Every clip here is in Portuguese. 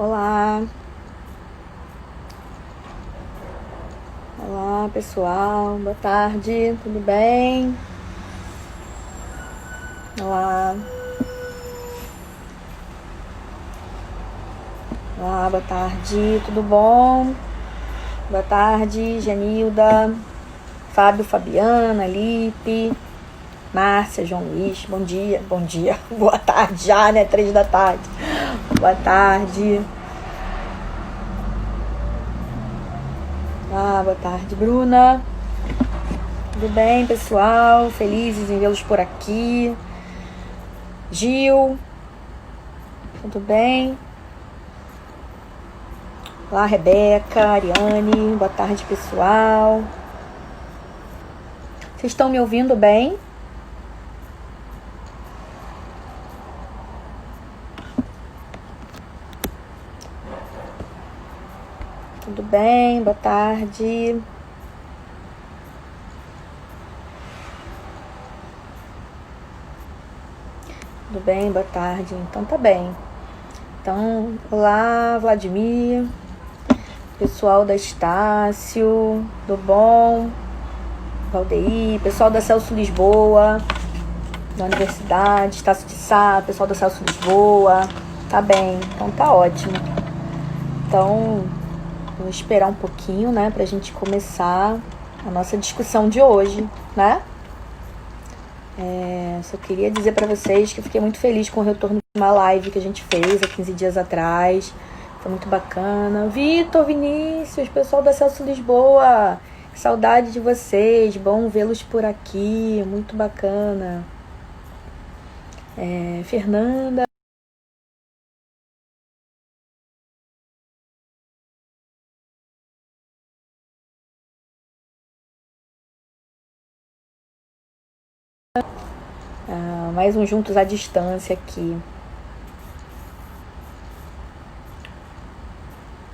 Olá, olá pessoal, boa tarde, tudo bem? Olá, olá, boa tarde, tudo bom? Boa tarde, Genilda, Fábio, Fabiana, Lipe, Márcia, João Luiz, bom dia, boa tarde já, né? 3 da tarde, boa tarde. Boa tarde, Bruna. Tudo bem, pessoal? Felizes em vê-los por aqui. Gil, tudo bem? Olá, Rebeca, Ariane, boa tarde, pessoal. Vocês estão me ouvindo bem? Tudo bem, boa tarde. Tudo bem, boa tarde. Então tá bem. Então, olá, Vladimir, pessoal da Estácio, tudo bom? Valdeir, pessoal da Celso Lisboa, da Universidade, Estácio de Sá, pessoal da Celso Lisboa, tá bem, então tá ótimo. Então, vou esperar um pouquinho, né, pra gente começar a nossa discussão de hoje, né? Só queria dizer pra vocês que eu fiquei muito feliz com o retorno de uma live que a gente fez há 15 dias atrás. Foi muito bacana. Vitor, Vinícius, pessoal da Celso Lisboa, que saudade de vocês, bom vê-los por aqui, muito bacana. Fernanda. Mais um Juntos à Distância aqui.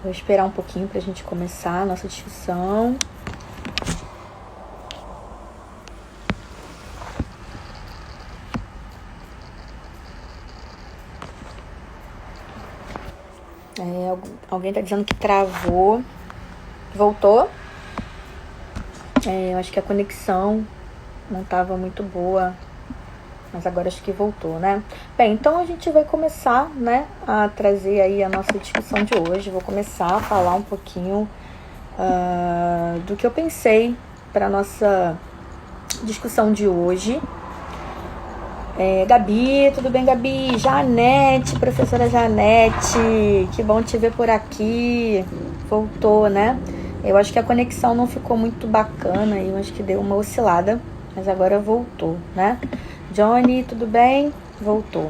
Vou esperar um pouquinho pra gente começar a nossa discussão. Alguém tá dizendo que travou. Voltou? Eu acho que a conexão não estava muito boa, mas agora acho que voltou, né? Bem, então a gente vai começar, né, a trazer aí a nossa discussão de hoje. Vou começar a falar um pouquinho do que eu pensei para nossa discussão de hoje. Gabi, tudo bem, Gabi? Janete, professora Janete, que bom te ver por aqui. Voltou, né? Eu acho que a conexão não ficou muito bacana, eu acho que deu uma oscilada, mas agora voltou, né? Johnny, tudo bem? Voltou.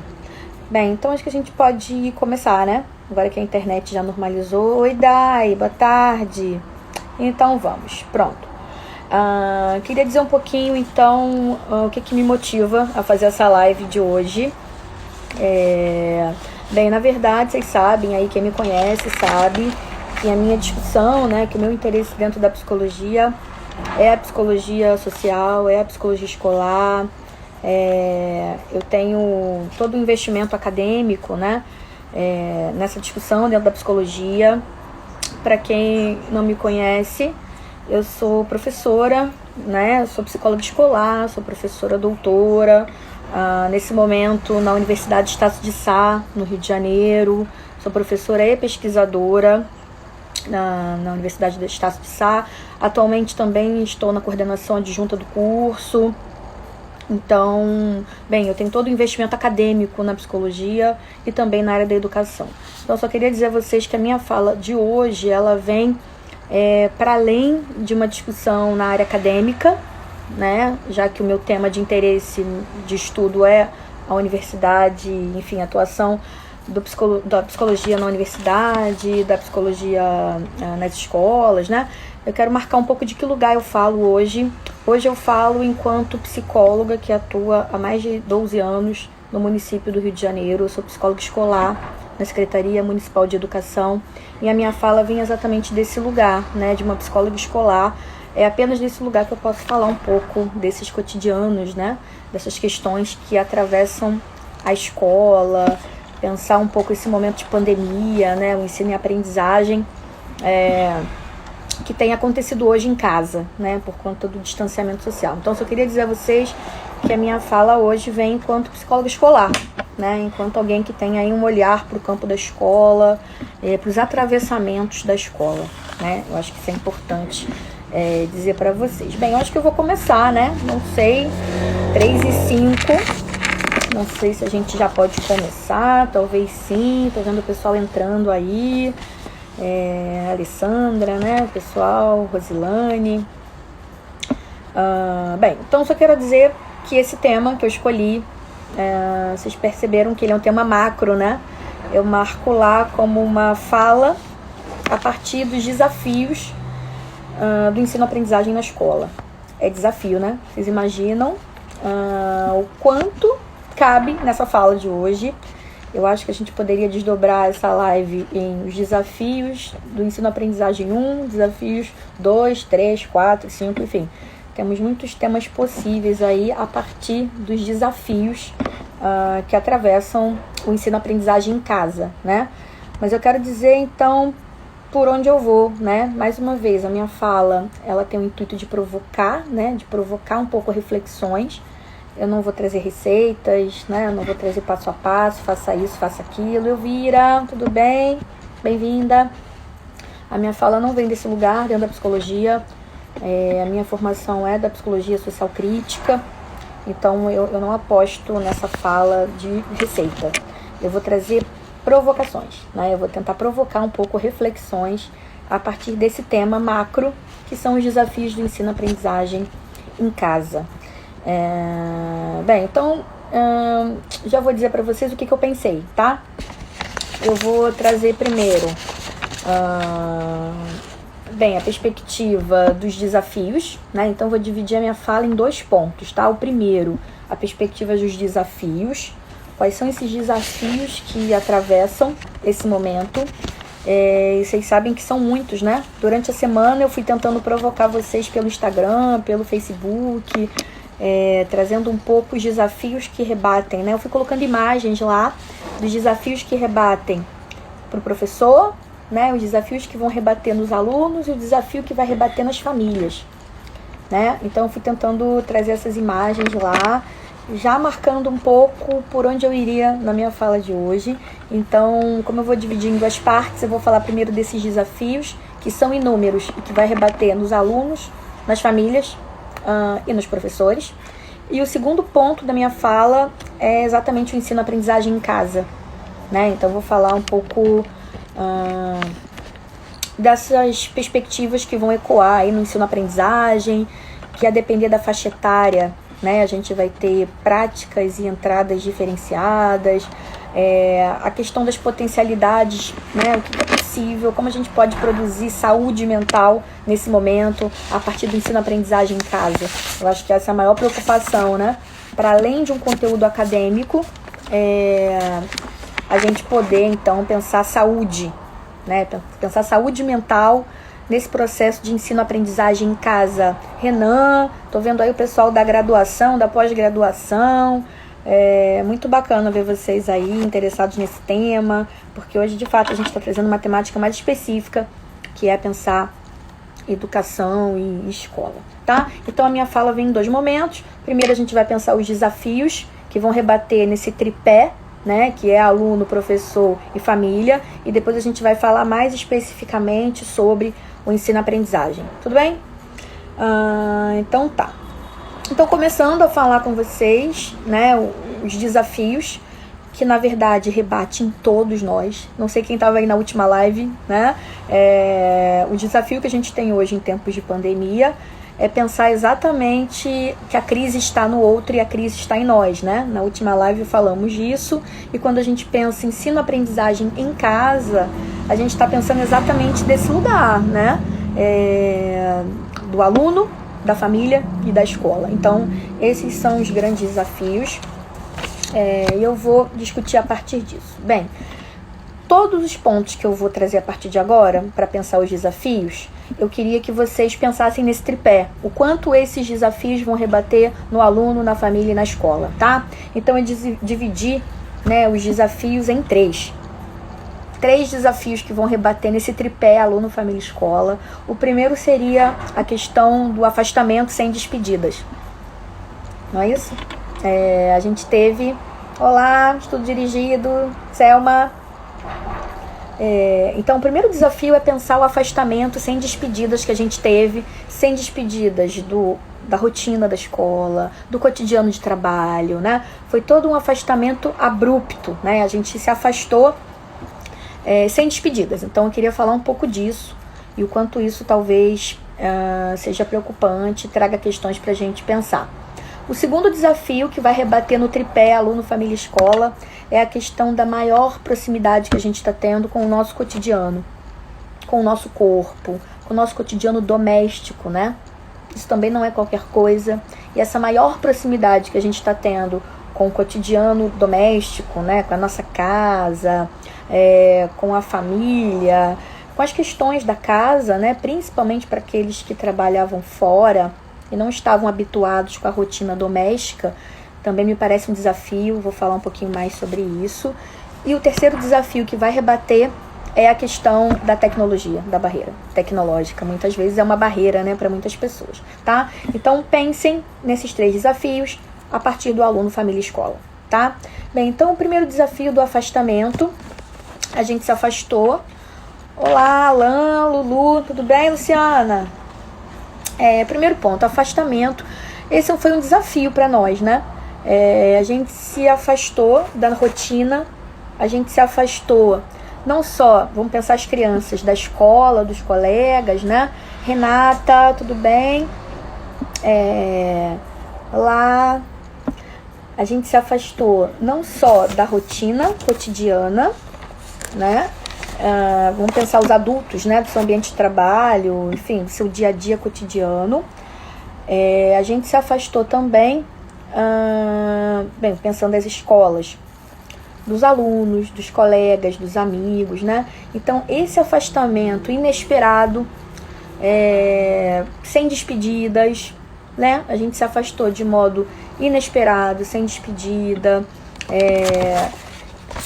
Bem, então acho que a gente pode começar, né? Agora que a internet já normalizou. Oi, Dai, boa tarde. Então vamos, pronto. Queria dizer um pouquinho, então, o que me motiva a fazer essa live de hoje. Bem, na verdade, vocês sabem, aí quem me conhece sabe que a minha discussão, né, que o meu interesse dentro da psicologia é a psicologia social, é a psicologia escolar. Eu tenho todo o investimento acadêmico, né, nessa discussão dentro da psicologia. Para quem não me conhece, eu sou professora, né, sou psicóloga escolar, sou professora doutora, nesse momento na Universidade Estácio de Sá, no Rio de Janeiro. Sou professora e pesquisadora na Universidade de Estácio de Sá. Atualmente também estou na coordenação adjunta do curso. Então, bem, eu tenho todo o investimento acadêmico na psicologia e também na área da educação. Então, eu só queria dizer a vocês que a minha fala de hoje, ela vem para além de uma discussão na área acadêmica, né? Já que o meu tema de interesse de estudo é a universidade, enfim, a atuação da psicologia na universidade, da psicologia nas escolas, né? Eu quero marcar um pouco de que lugar eu falo hoje. Hoje eu falo enquanto psicóloga que atua há mais de 12 anos no município do Rio de Janeiro. Eu sou psicóloga escolar na Secretaria Municipal de Educação, e a minha fala vem exatamente desse lugar, né, de uma psicóloga escolar. É apenas nesse lugar que eu posso falar um pouco desses cotidianos, né, dessas questões que atravessam a escola, pensar um pouco esse momento de pandemia, né, o ensino e aprendizagem que tem acontecido hoje em casa, né, por conta do distanciamento social. Então, só queria dizer a vocês que a minha fala hoje vem enquanto psicóloga escolar, né, enquanto alguém que tem aí um olhar para o campo da escola, para os atravessamentos da escola, né, eu acho que isso é importante dizer para vocês. Bem, eu acho que eu vou começar, né, não sei, 3h05, não sei se a gente já pode começar, talvez sim, tô vendo o pessoal entrando aí, Alessandra, né, o pessoal, Rosilane. Bem, então só quero dizer que esse tema que eu escolhi, vocês perceberam que ele é um tema macro, né? Eu marco lá como uma fala a partir dos desafios do ensino-aprendizagem na escola. É desafio, né? Vocês imaginam o quanto cabe nessa fala de hoje. Eu acho que a gente poderia desdobrar essa live em os desafios do ensino-aprendizagem 1, desafios 2, 3, 4, 5, enfim. Temos muitos temas possíveis aí a partir dos desafios que atravessam o ensino-aprendizagem em casa, né? Mas eu quero dizer, então, por onde eu vou, né? Mais uma vez, a minha fala, ela tem o intuito de provocar, né? De provocar um pouco reflexões. Eu não vou trazer receitas, né? Eu não vou trazer passo a passo, faça isso, faça aquilo. Elvira, tudo bem? Bem-vinda. A minha fala não vem desse lugar, dentro da psicologia. A minha formação é da psicologia social crítica. Então, eu não aposto nessa fala de receita. Eu vou trazer provocações, né? Eu vou tentar provocar um pouco reflexões a partir desse tema macro, que são os desafios do ensino-aprendizagem em casa. Bem, então já vou dizer para vocês o que eu pensei, tá? Eu vou trazer primeiro a perspectiva dos desafios, né? Então vou dividir a minha fala em 2 pontos, tá? O primeiro, a perspectiva dos desafios. Quais são esses desafios que atravessam esse momento? E vocês sabem que são muitos, né? Durante a semana eu fui tentando provocar vocês pelo Instagram, pelo Facebook, trazendo um pouco os desafios que rebatem, né? Eu fui colocando imagens lá dos desafios que rebatem para o professor, né? Os desafios que vão rebater nos alunos e o desafio que vai rebater nas famílias, né? Então eu fui tentando trazer essas imagens lá, já marcando um pouco por onde eu iria na minha fala de hoje. Então, como eu vou dividir em 2 partes, eu vou falar primeiro desses desafios, que são inúmeros e que vai rebater nos alunos, nas famílias e nos professores. E o segundo ponto da minha fala é exatamente o ensino-aprendizagem em casa, né? Então, eu vou falar um pouco dessas perspectivas que vão ecoar aí no ensino-aprendizagem, que a depender da faixa etária, né, a gente vai ter práticas e entradas diferenciadas, a questão das potencialidades, né, o que é possível, como a gente pode produzir saúde mental nesse momento a partir do ensino-aprendizagem em casa. Eu acho que essa é a maior preocupação, né? Para além de um conteúdo acadêmico, a gente poder, então, pensar saúde, né? Pensar saúde mental nesse processo de ensino-aprendizagem em casa. Renan, tô vendo aí o pessoal da graduação, da pós-graduação. Muito bacana ver vocês aí interessados nesse tema, porque hoje, de fato, a gente está trazendo uma temática mais específica, que é pensar educação e escola, tá? Então, a minha fala vem em 2 momentos. Primeiro, a gente vai pensar os desafios que vão rebater nesse tripé, né, que é aluno, professor e família, e depois a gente vai falar mais especificamente sobre o ensino-aprendizagem, tudo bem? Então tá. Então, começando a falar com vocês, né, os desafios que, na verdade, rebatem todos nós. Não sei quem estava aí na última live, né? O desafio que a gente tem hoje em tempos de pandemia é pensar exatamente que a crise está no outro e a crise está em nós, né? Na última live falamos disso, e quando a gente pensa em ensino-aprendizagem em casa, a gente está pensando exatamente desse lugar, né? Do aluno, da família e da escola. Então, esses são os grandes desafios, e eu vou discutir a partir disso. Bem, todos os pontos que eu vou trazer a partir de agora, para pensar os desafios, eu queria que vocês pensassem nesse tripé, o quanto esses desafios vão rebater no aluno, na família e na escola, tá? Então eu dividi né, os desafios em três desafios que vão rebater nesse tripé aluno, família, escola. O primeiro seria a questão do afastamento sem despedidas. Não é isso? A gente teve... Olá, estudo dirigido, Selma. Então, o primeiro desafio é pensar o afastamento sem despedidas que a gente teve, sem despedidas da rotina da escola, do cotidiano de trabalho, né? Foi todo um afastamento abrupto, né? A gente se afastou sem despedidas. Então eu queria falar um pouco disso e o quanto isso talvez seja preocupante, traga questões para a gente pensar. O segundo desafio que vai rebater no tripé aluno, família, escola é a questão da maior proximidade que a gente está tendo com o nosso cotidiano, com o nosso corpo, com o nosso cotidiano doméstico, né? Isso também não é qualquer coisa. E essa maior proximidade que a gente está tendo com o cotidiano doméstico, né? Com a nossa casa, com a família, com as questões da casa, né? Principalmente para aqueles que trabalhavam fora e não estavam habituados com a rotina doméstica, também me parece um desafio, vou falar um pouquinho mais sobre isso. E o terceiro desafio que vai rebater é a questão da tecnologia, da barreira tecnológica. Muitas vezes é uma barreira, né, para muitas pessoas, tá? Então pensem nesses 3 desafios a partir do aluno, família, escola, tá? Bem, então o primeiro desafio do afastamento, a gente se afastou. Olá, Alan, Lulu, tudo bem, Luciana? Primeiro ponto, afastamento. Esse foi um desafio para nós, né? A gente se afastou da rotina, a gente se afastou não só, vamos pensar as crianças, da escola, dos colegas, né? Renata, tudo bem? Lá, a gente se afastou não só da rotina cotidiana, né? Vamos pensar os adultos, né, do seu ambiente de trabalho, enfim, do seu dia a dia cotidiano. A gente se afastou também, pensando nas escolas, dos alunos, dos colegas, dos amigos, né? Então, esse afastamento inesperado, sem despedidas, né? A gente se afastou de modo inesperado, sem despedida.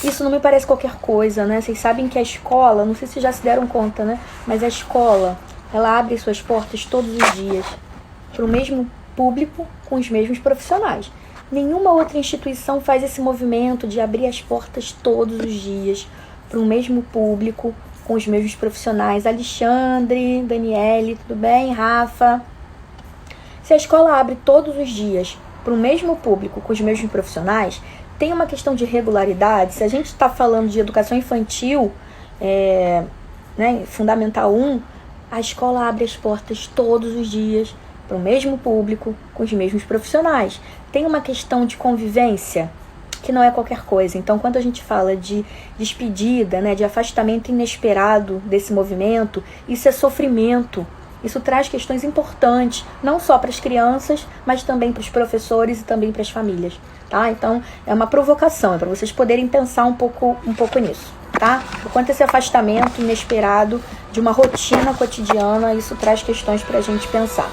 Isso não me parece qualquer coisa, né? Vocês sabem que a escola, não sei se já se deram conta, né? Mas a escola, ela abre suas portas todos os dias para o mesmo público, com os mesmos profissionais. Nenhuma outra instituição faz esse movimento de abrir as portas todos os dias para o mesmo público, com os mesmos profissionais. Alexandre, Daniele, tudo bem? Rafa. Se a escola abre todos os dias para o mesmo público, com os mesmos profissionais, tem uma questão de regularidade. Se a gente está falando de educação infantil, né, Fundamental 1, a escola abre as portas todos os dias para o mesmo público, com os mesmos profissionais. Tem uma questão de convivência que não é qualquer coisa. Então, quando a gente fala de despedida, né, de afastamento inesperado desse movimento, isso é sofrimento. Isso traz questões importantes, não só para as crianças, mas também para os professores e também para as famílias, tá? Então, é uma provocação, é para vocês poderem pensar um pouco nisso, tá? O quanto esse afastamento inesperado de uma rotina cotidiana, isso traz questões para a gente pensar.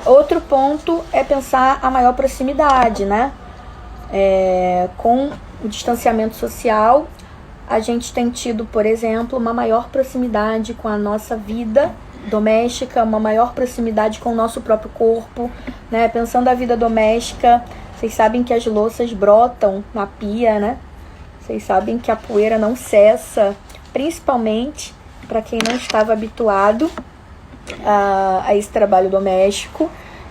Outro ponto é pensar a maior proximidade, né? Com o distanciamento social, a gente tem tido, por exemplo, uma maior proximidade com a nossa vida doméstica, uma maior proximidade com o nosso próprio corpo, né? Pensando a vida doméstica, vocês sabem que as louças brotam na pia, né? Vocês sabem que a poeira não cessa, principalmente para quem não estava habituado a esse trabalho doméstico.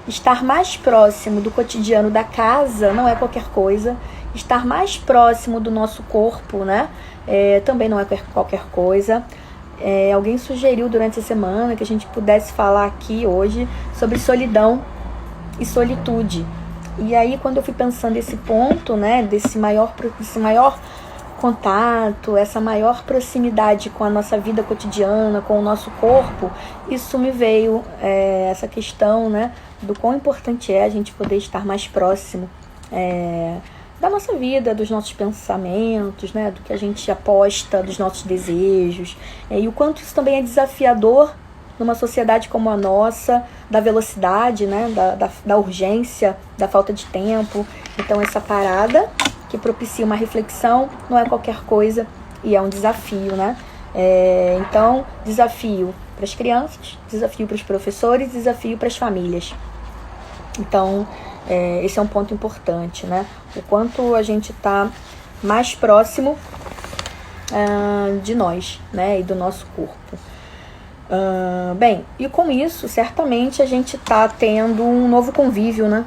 Estar mais próximo do cotidiano da casa não é qualquer coisa. Estar mais próximo do nosso corpo, né? Também não é qualquer coisa. Alguém sugeriu durante a semana que a gente pudesse falar aqui hoje sobre solidão e solitude. E aí, quando eu fui pensando esse ponto, né, desse maior contato, essa maior proximidade com a nossa vida cotidiana, com o nosso corpo, isso me veio essa questão, né, do quão importante é a gente poder estar mais próximo da nossa vida, dos nossos pensamentos, né, do que a gente aposta, dos nossos desejos, e o quanto isso também é desafiador numa sociedade como a nossa, da velocidade, né, da urgência, da falta de tempo. Então essa parada que propicia uma reflexão, não é qualquer coisa e é um desafio, né? Então, desafio para as crianças, desafio para os professores, desafio para as famílias. Então, esse é um ponto importante, né? O quanto a gente está mais próximo de nós, né? E do nosso corpo. Bem, e com isso, certamente a gente está tendo um novo convívio, né?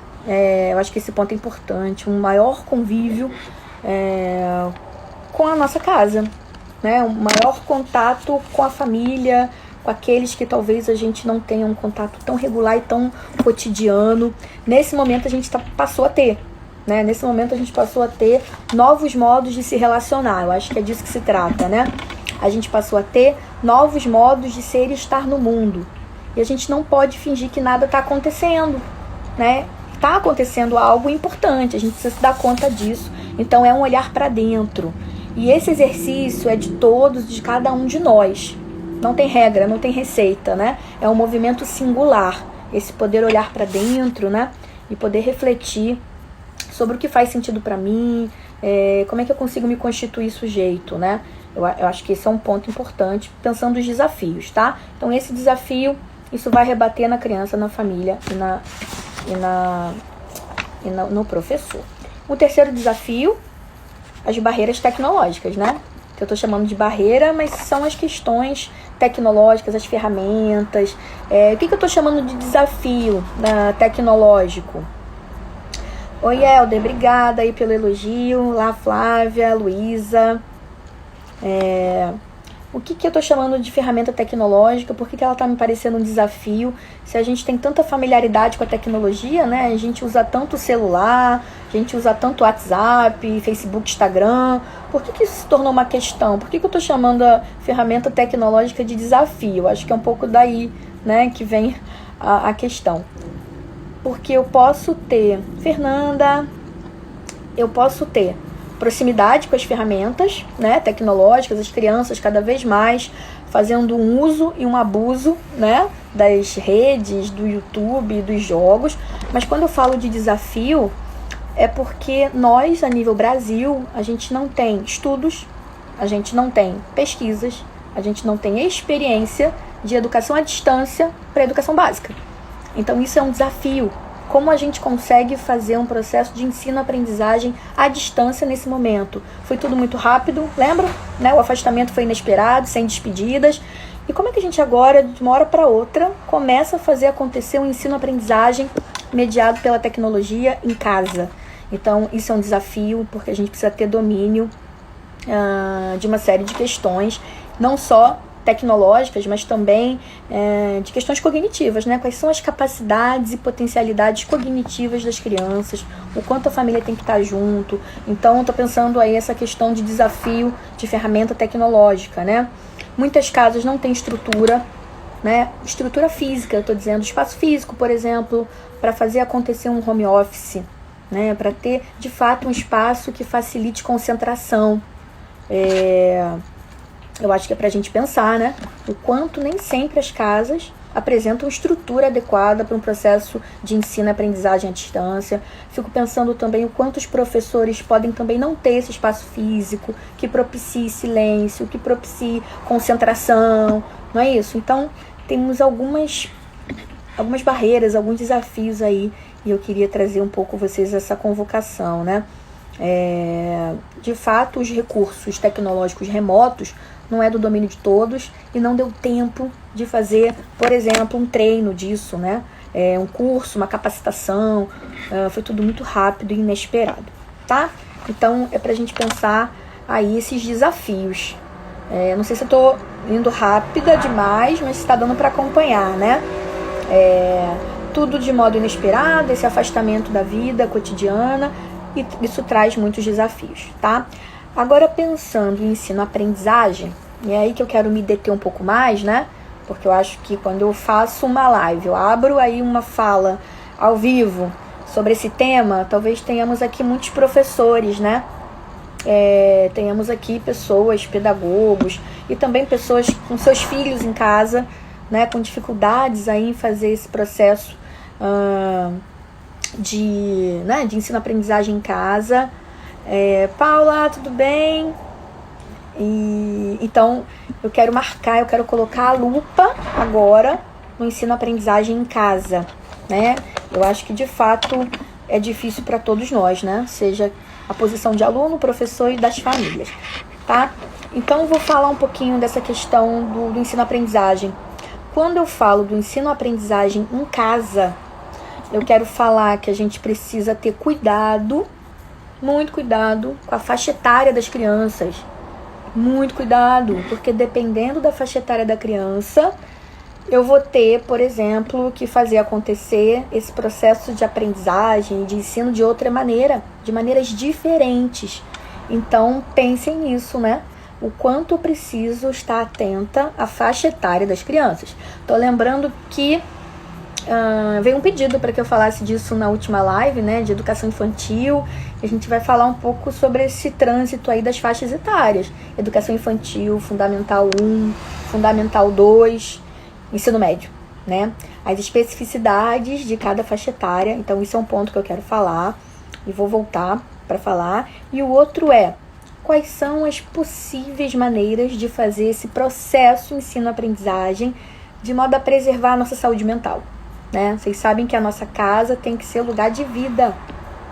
Eu acho que esse ponto é importante, um maior convívio com a nossa casa, né? Um maior contato com a família, com aqueles que talvez a gente não tenha um contato tão regular e tão cotidiano. Nesse momento a gente passou a ter, né? Nesse momento a gente passou a ter novos modos de se relacionar. Eu acho que é disso que se trata, né? A gente passou a ter novos modos de ser e estar no mundo. E a gente não pode fingir que nada está acontecendo, né? Está acontecendo algo importante, a gente precisa se dar conta disso. Então é um olhar para dentro. E esse exercício é de todos, de cada um de nós. Não tem regra, não tem receita, né? É um movimento singular. Esse poder olhar para dentro, né? E poder refletir sobre o que faz sentido para mim, como é que eu consigo me constituir sujeito, né? Eu acho que esse é um ponto importante, pensando nos desafios, tá? Então, esse desafio, isso vai rebater na criança, na família no professor. O terceiro desafio, as barreiras tecnológicas, né? Que eu tô chamando de barreira, mas são as questões tecnológicas, as ferramentas. O que eu tô chamando de desafio tecnológico? Oi, Helder, obrigada aí pelo elogio. Lá, Flávia, Luísa. O que eu tô chamando de ferramenta tecnológica? Por que ela tá me parecendo um desafio? Se a gente tem tanta familiaridade com a tecnologia, né? A gente usa tanto o celular, a gente usa tanto o WhatsApp, Facebook, Instagram. Por que isso se tornou uma questão? Por que eu tô chamando a ferramenta tecnológica de desafio? Acho que é um pouco daí, né, que vem a questão. Porque eu posso ter, Fernanda, eu posso ter proximidade com as ferramentas, né, tecnológicas, as crianças cada vez mais fazendo um uso e um abuso, né, das redes, do YouTube, dos jogos. Mas quando eu falo de desafio, é porque nós, a nível Brasil, a gente não tem estudos, a gente não tem pesquisas, a gente não tem experiência de educação à distância para educação básica. Então isso é um desafio. Como a gente consegue fazer um processo de ensino-aprendizagem à distância nesse momento? Foi tudo muito rápido, lembra? Né? O afastamento foi inesperado, sem despedidas. E como é que a gente agora, de uma hora para outra, começa a fazer acontecer um ensino-aprendizagem mediado pela tecnologia em casa? Então, isso é um desafio, porque a gente precisa ter domínio de uma série de questões, não só tecnológicas, mas também de questões cognitivas, né? Quais são as capacidades e potencialidades cognitivas das crianças, o quanto a família tem que estar junto. Então, eu estou pensando aí essa questão de desafio de ferramenta tecnológica, né? Muitas casas não têm estrutura, né? Estrutura física, eu estou dizendo, espaço físico, por exemplo, para fazer acontecer um home office, né? Para ter, de fato, um espaço que facilite concentração. Eu acho que é pra gente pensar, né? O quanto nem sempre as casas apresentam estrutura adequada para um processo de ensino e aprendizagem à distância. Fico pensando também o quanto os professores podem também não ter esse espaço físico que propicie silêncio, que propicie concentração, não é isso? Então, temos algumas barreiras, alguns desafios aí, e eu queria trazer um pouco vocês essa convocação, né? De fato, os recursos tecnológicos remotos não é do domínio de todos e não deu tempo de fazer, por exemplo, um treino disso, né? Um curso, uma capacitação, foi tudo muito rápido e inesperado, tá? Então, é pra gente pensar aí esses desafios. Não sei se eu tô indo rápida demais, mas está dando para acompanhar, né? Tudo de modo inesperado, esse afastamento da vida cotidiana, e isso traz muitos desafios, tá? Agora, pensando em ensino-aprendizagem, e é aí que eu quero me deter um pouco mais, né? Porque eu acho que quando eu faço uma live, eu abro aí uma fala ao vivo sobre esse tema, talvez tenhamos aqui muitos professores, né? Tenhamos aqui pessoas, pedagogos, e também pessoas com seus filhos em casa, né? Com dificuldades aí em fazer esse processo de ensino-aprendizagem em casa. Paula, tudo bem? Então, eu quero colocar a lupa agora no ensino-aprendizagem em casa, né? Eu acho que, de fato, é difícil para todos nós, né? Seja a posição de aluno, professor e das famílias, tá? Então, eu vou falar um pouquinho dessa questão do ensino-aprendizagem. Quando eu falo do ensino-aprendizagem em casa, eu quero falar que a gente precisa ter cuidado, muito cuidado com a faixa etária das crianças. Muito cuidado, porque dependendo da faixa etária da criança, eu vou ter, por exemplo, que fazer acontecer esse processo de aprendizagem, de ensino de outra maneira, de maneiras diferentes. Então, pensem nisso, né? O quanto eu preciso estar atenta à faixa etária das crianças. Tô lembrando que veio um pedido para que eu falasse disso na última live, né, de educação infantil. A gente vai falar um pouco sobre esse trânsito aí das faixas etárias. Educação infantil, Fundamental 1, Fundamental 2, ensino médio, né? As especificidades de cada faixa etária. Então, isso é um ponto que eu quero falar e vou voltar para falar. E o outro quais são as possíveis maneiras de fazer esse processo ensino-aprendizagem de modo a preservar a nossa saúde mental, né? Vocês sabem que a nossa casa tem que ser lugar de vida,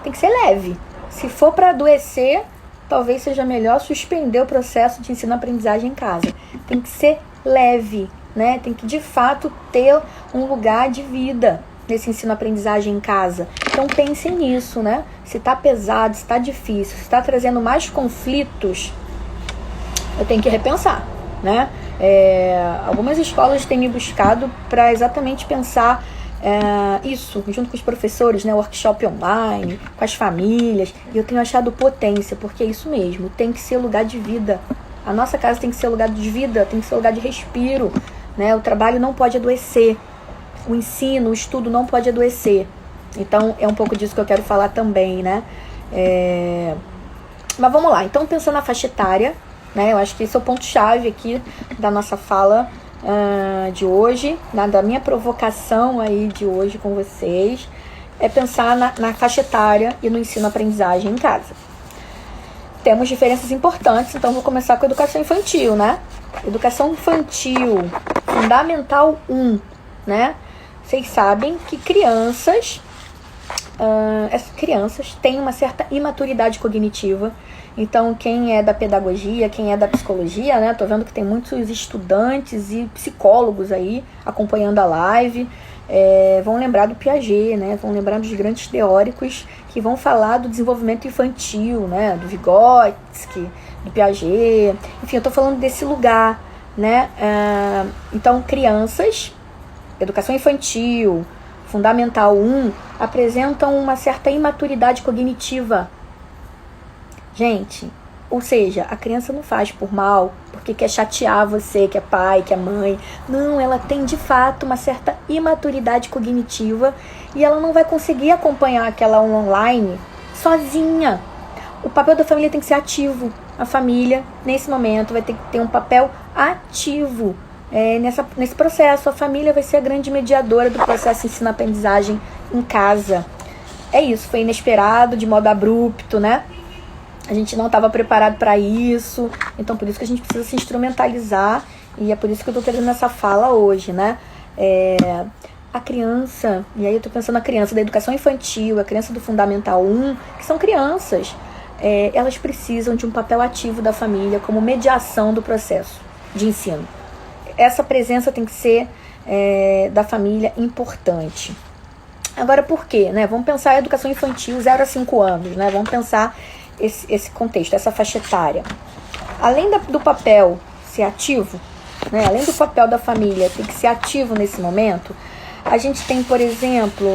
tem que ser leve. Se for para adoecer, talvez seja melhor suspender o processo de ensino-aprendizagem em casa. Tem que ser leve, né? Tem que, de fato, ter um lugar de vida nesse ensino-aprendizagem em casa. Então, pensem nisso, né? Se tá pesado, se tá difícil, se tá trazendo mais conflitos, eu tenho que repensar, né? Algumas escolas têm me buscado para exatamente pensar isso, junto com os professores, né, workshop online, com as famílias, e eu tenho achado potência, porque é isso mesmo, tem que ser lugar de vida. A nossa casa tem que ser lugar de vida, tem que ser lugar de respiro, né? O trabalho não pode adoecer, o ensino, o estudo não pode adoecer. Então, é um pouco disso que eu quero falar também, né? Mas vamos lá, então pensando na faixa etária, né, eu acho que esse é o ponto-chave aqui da nossa fala de hoje, da minha provocação aí de hoje com vocês, é pensar na faixa etária e no ensino-aprendizagem em casa. Temos diferenças importantes, então vou começar com a educação infantil, né? Educação infantil, Fundamental 1, né? Vocês sabem que essas crianças têm uma certa imaturidade cognitiva. Então, quem é da pedagogia, quem é da psicologia, né? Tô vendo que tem muitos estudantes e psicólogos aí acompanhando a live. Vão lembrar do Piaget, né? Vão lembrar dos grandes teóricos que vão falar do desenvolvimento infantil, né? Do Vygotsky, do Piaget. Enfim, eu tô falando desse lugar, né? Então, crianças, educação infantil, Fundamental 1, apresentam uma certa imaturidade cognitiva. Gente, ou seja, a criança não faz por mal, porque quer chatear você, que é pai, que é mãe. Não, ela tem de fato uma certa imaturidade cognitiva e ela não vai conseguir acompanhar aquela online sozinha. O papel da família tem que ser ativo. A família, nesse momento, vai ter que ter um papel ativo. Nesse processo, a família vai ser a grande mediadora do processo de ensino-aprendizagem em casa. É isso, foi inesperado, de modo abrupto, né? A gente não estava preparado para isso, então por isso que a gente precisa se instrumentalizar, e é por isso que eu estou trazendo essa fala hoje, né? A criança, e aí eu estou pensando na criança da educação infantil, a criança do Fundamental 1, que são crianças, elas precisam de um papel ativo da família como mediação do processo de ensino. Essa presença tem que ser da família importante. Agora, por quê? Né? Vamos pensar a educação infantil 0 a 5 anos, né? Vamos pensar esse contexto, essa faixa etária. Além do papel ser ativo, né? Além do papel da família ter que ser ativo nesse momento, a gente tem, por exemplo,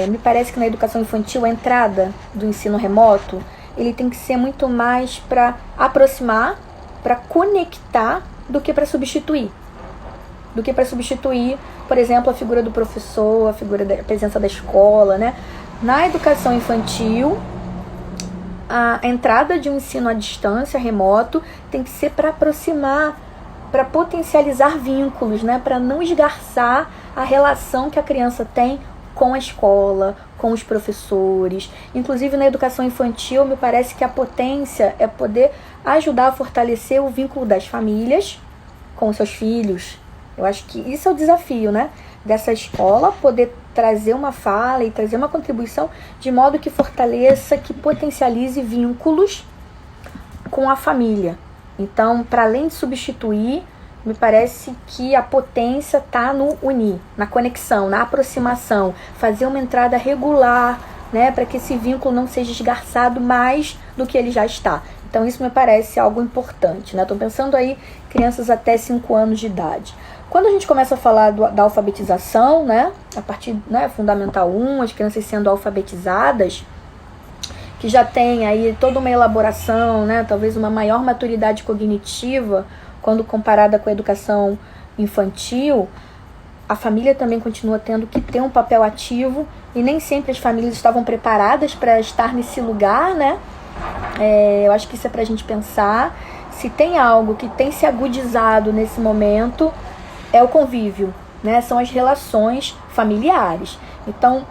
me parece que na educação infantil a entrada do ensino remoto, ele tem que ser muito mais para aproximar, para conectar, do que para substituir. Por exemplo, a figura do professor, a figura da presença da escola, né? Na educação infantil, a entrada de um ensino à distância, remoto, tem que ser para aproximar, para potencializar vínculos, né? Para não esgarçar a relação que a criança tem com a escola, com os professores. Inclusive na educação infantil, me parece que a potência é poder ajudar a fortalecer o vínculo das famílias com os seus filhos. Eu acho que isso é o desafio, né? Dessa escola, poder trazer uma fala e trazer uma contribuição de modo que fortaleça, que potencialize vínculos com a família. Então, para além de substituir, me parece que a potência está no unir, na conexão, na aproximação, fazer uma entrada regular, né, para que esse vínculo não seja esgarçado mais do que ele já está. Então isso me parece algo importante, né? Estou pensando aí crianças até 5 anos de idade. Quando a gente começa a falar da alfabetização, né, a partir, né, Fundamental 1, as crianças sendo alfabetizadas, que já tem aí toda uma elaboração, né, talvez uma maior maturidade cognitiva, quando comparada com a educação infantil, a família também continua tendo que ter um papel ativo e nem sempre as famílias estavam preparadas para estar nesse lugar, né? Eu acho que isso é para a gente pensar. Se tem algo que tem se agudizado nesse momento, é o convívio, né? São as relações familiares. Então,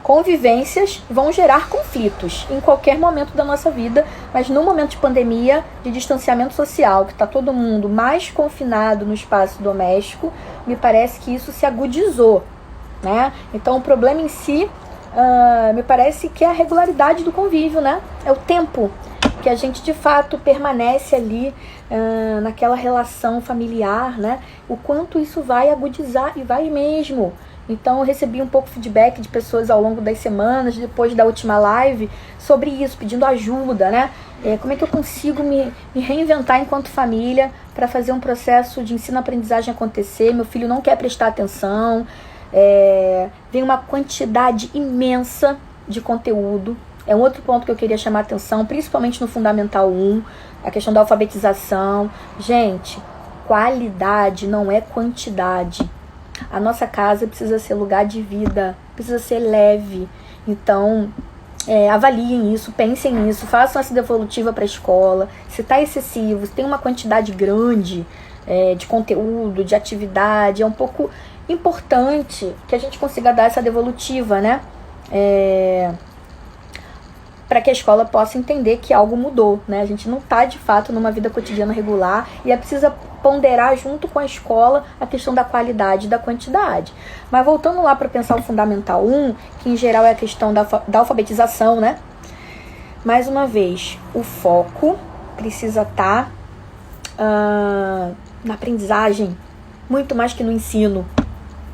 convivências vão gerar conflitos em qualquer momento da nossa vida, mas no momento de pandemia, de distanciamento social, que está todo mundo mais confinado no espaço doméstico, me parece que isso se agudizou, né? Então o problema em si, me parece que é a regularidade do convívio, né? É o tempo que a gente de fato permanece ali naquela relação familiar, né? O quanto isso vai agudizar, e vai mesmo. Então eu recebi um pouco de feedback de pessoas ao longo das semanas, depois da última live, sobre isso, pedindo ajuda, né? Como é que eu consigo me reinventar enquanto família para fazer um processo de ensino-aprendizagem acontecer? Meu filho não quer prestar atenção, vem uma quantidade imensa de conteúdo. É um outro ponto que eu queria chamar a atenção, principalmente no Fundamental 1, a questão da alfabetização. Gente, qualidade não é quantidade. A nossa casa precisa ser lugar de vida, precisa ser leve. Então, avaliem isso, pensem nisso, façam essa devolutiva para a escola. Se está excessivo, se tem uma quantidade grande de conteúdo, de atividade, é um pouco importante que a gente consiga dar essa devolutiva, né? Para que a escola possa entender que algo mudou, né? A gente não está, de fato, numa vida cotidiana regular e é preciso ponderar junto com a escola a questão da qualidade e da quantidade. Mas voltando lá para pensar o Fundamental 1, que em geral é a questão da alfabetização, né? Mais uma vez, o foco precisa estar na aprendizagem, muito mais que no ensino.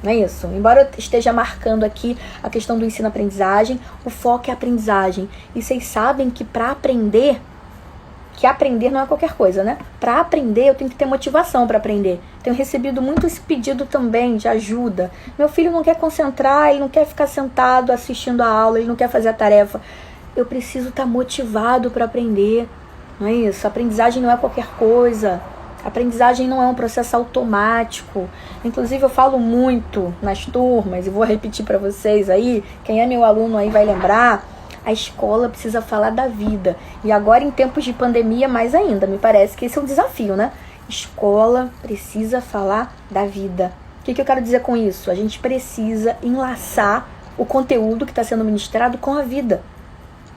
Não é isso? Embora eu esteja marcando aqui a questão do ensino-aprendizagem, o foco é a aprendizagem. E vocês sabem que para aprender, que aprender não é qualquer coisa, né? Para aprender, eu tenho que ter motivação para aprender. Tenho recebido muito esse pedido também de ajuda. Meu filho não quer concentrar, ele não quer ficar sentado assistindo a aula, ele não quer fazer a tarefa. Eu preciso estar motivado para aprender. Não é isso? A aprendizagem não é qualquer coisa. A aprendizagem não é um processo automático. Inclusive eu falo muito nas turmas, e vou repetir para vocês aí, quem é meu aluno aí vai lembrar, a escola precisa falar da vida. E agora em tempos de pandemia mais ainda, me parece que esse é um desafio, né? Escola precisa falar da vida. O que eu quero dizer com isso? A gente precisa enlaçar o conteúdo que está sendo ministrado com a vida.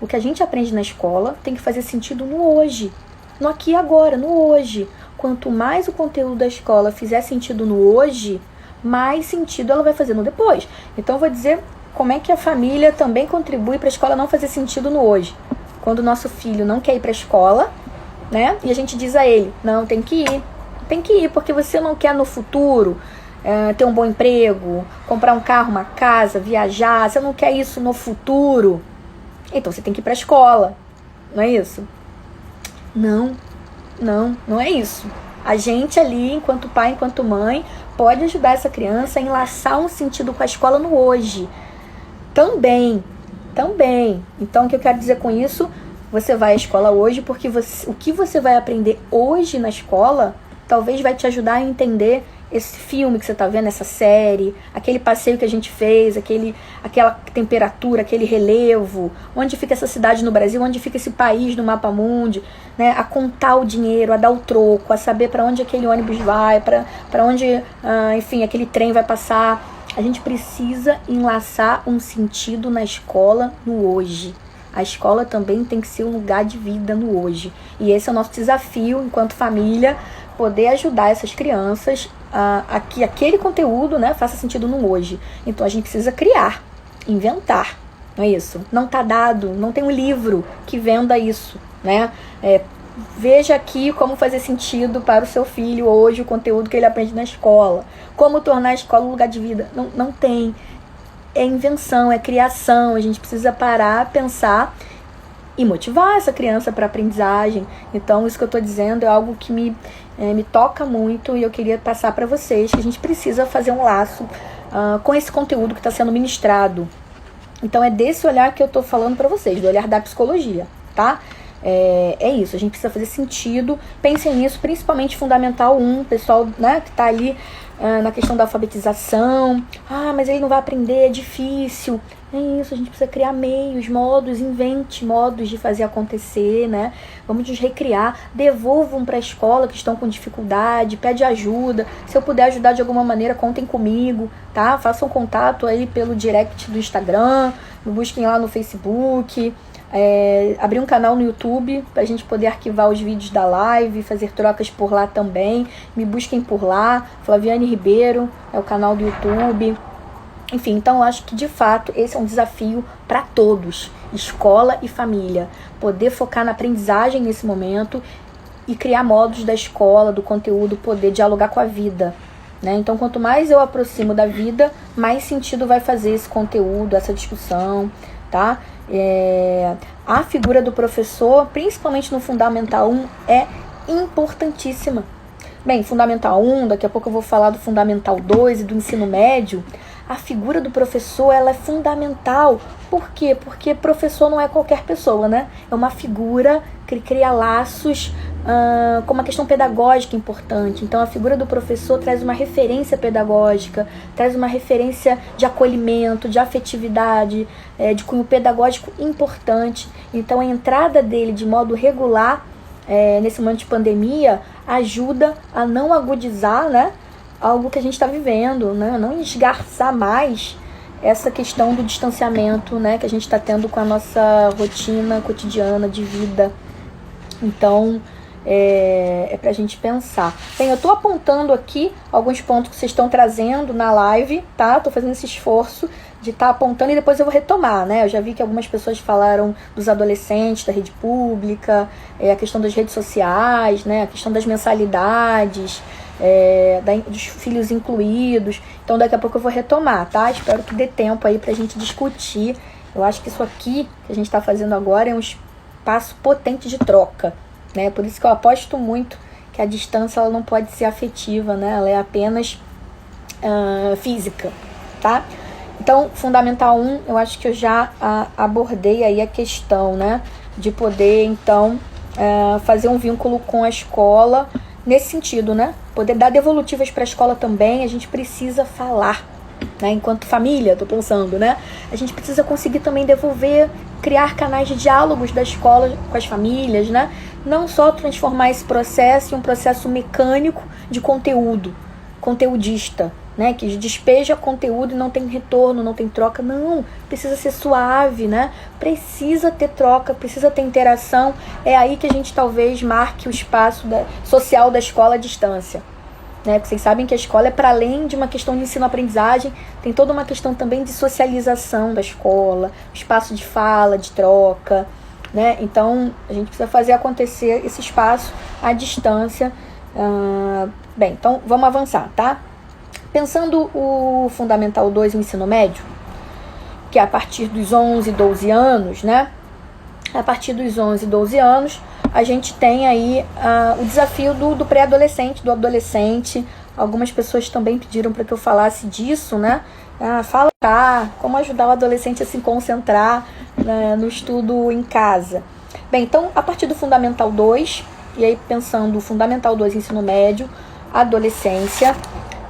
O que a gente aprende na escola tem que fazer sentido no hoje, no aqui e agora, no hoje. Quanto mais o conteúdo da escola fizer sentido no hoje, mais sentido ela vai fazer no depois. Então eu vou dizer como é que a família também contribui para a escola não fazer sentido no hoje. Quando o nosso filho não quer ir para a escola, né? E a gente diz a ele, não, tem que ir. Tem que ir, porque você não quer no futuro ter um bom emprego, comprar um carro, uma casa, viajar. Você não quer isso no futuro. Então você tem que ir para a escola. Não é isso? Não é isso. A gente ali, enquanto pai, enquanto mãe, pode ajudar essa criança a enlaçar um sentido com a escola no hoje. Também. Então, o que eu quero dizer com isso? Você vai à escola hoje porque o que você vai aprender hoje na escola talvez vai te ajudar a entender esse filme que você está vendo, essa série, aquele passeio que a gente fez, aquela temperatura, aquele relevo, onde fica essa cidade no Brasil, onde fica esse país no mapa mundi, né? A contar o dinheiro, a dar o troco, a saber para onde aquele ônibus vai, para onde, enfim, aquele trem vai passar. A gente precisa enlaçar um sentido na escola no hoje. A escola também tem que ser um lugar de vida no hoje. E esse é o nosso desafio enquanto família, poder ajudar essas crianças a que aquele conteúdo, né, faça sentido no hoje. Então a gente precisa criar, inventar, não é isso? Não está dado, não tem um livro que venda isso, né? Veja aqui como fazer sentido para o seu filho hoje o conteúdo que ele aprende na escola. Como tornar a escola um lugar de vida. Não tem. É invenção, é criação. A gente precisa parar, pensar e motivar essa criança para a aprendizagem. Então, isso que eu estou dizendo é algo que me toca muito e eu queria passar para vocês, que a gente precisa fazer um laço com esse conteúdo que está sendo ministrado. Então, é desse olhar que eu estou falando para vocês, do olhar da psicologia, tá? É isso, a gente precisa fazer sentido. Pensem nisso, principalmente Fundamental 1, pessoal, né, que está ali na questão da alfabetização. Mas ele não vai aprender, é difícil. É isso, a gente precisa criar meios, modos, invente modos de fazer acontecer, né? Vamos nos recriar, devolvam para a escola que estão com dificuldade, pede ajuda. Se eu puder ajudar de alguma maneira, contem comigo, tá? Façam contato aí pelo direct do Instagram, me busquem lá no Facebook. Abrir um canal no YouTube pra gente poder arquivar os vídeos da live, fazer trocas por lá também. Me busquem por lá, Flaviane Ribeiro é o canal do YouTube. Enfim, então eu acho que de fato esse é um desafio para todos, escola e família, poder focar na aprendizagem nesse momento e criar modos da escola, do conteúdo, poder dialogar com a vida, né? Então quanto mais eu aproximo da vida, mais sentido vai fazer esse conteúdo, essa discussão, tá? A figura do professor, principalmente no Fundamental 1, é importantíssima. Bem, Fundamental 1, daqui a pouco eu vou falar do Fundamental 2 e do ensino médio. A figura do professor, ela é fundamental. Por quê? Porque professor não é qualquer pessoa, né? É uma figura que cria laços com uma questão pedagógica importante. Então, a figura do professor traz uma referência pedagógica, traz uma referência de acolhimento, de afetividade, de cunho pedagógico importante. Então, a entrada dele de modo regular, nesse momento de pandemia, ajuda a não agudizar, né, algo que a gente está vivendo, né, não esgarçar mais essa questão do distanciamento, né, que a gente está tendo com a nossa rotina cotidiana de vida. Então, é pra gente pensar. Bem, eu tô apontando aqui alguns pontos que vocês estão trazendo na live, tá? Tô fazendo esse esforço de estar apontando e depois eu vou retomar, né? Eu já vi que algumas pessoas falaram dos adolescentes, da rede pública, a questão das redes sociais, né? A questão das mensalidades, dos filhos incluídos. Então daqui a pouco eu vou retomar, tá? Espero que dê tempo aí pra gente discutir. Eu acho que isso aqui que a gente tá fazendo agora é um espaço potente de troca, né? Por isso que eu aposto muito que a distância ela não pode ser afetiva, né? Ela é apenas física, tá? Então, Fundamental 1, eu acho que eu já abordei aí a questão, né? De poder, então, fazer um vínculo com a escola nesse sentido, né? Poder dar devolutivas para a escola também, a gente precisa falar, né? Enquanto família, tô pensando, né? A gente precisa conseguir também devolver, criar canais de diálogos da escola com as famílias, né? Não só transformar esse processo em um processo mecânico de conteúdo, conteudista, né? Que despeja conteúdo e não tem retorno, não tem troca. Não, precisa ser suave, né? Precisa ter troca, precisa ter interação. É aí que a gente talvez marque o espaço social da escola à distância, né? Porque vocês sabem que a escola é para além de uma questão de ensino-aprendizagem, tem toda uma questão também de socialização da escola, espaço de fala, de troca, né? Então, a gente precisa fazer acontecer esse espaço à distância. Bem, então vamos avançar, tá? Pensando o Fundamental 2 no ensino médio, que é a partir dos 11, 12 anos, né? A partir dos 11, 12 anos, a gente tem aí o desafio do pré-adolescente, do adolescente. Algumas pessoas também pediram para que eu falasse disso, né? Fala como ajudar o adolescente a se concentrar, né, no estudo em casa. Bem, então, a partir do Fundamental 2, e aí pensando o Fundamental 2 ensino médio, adolescência,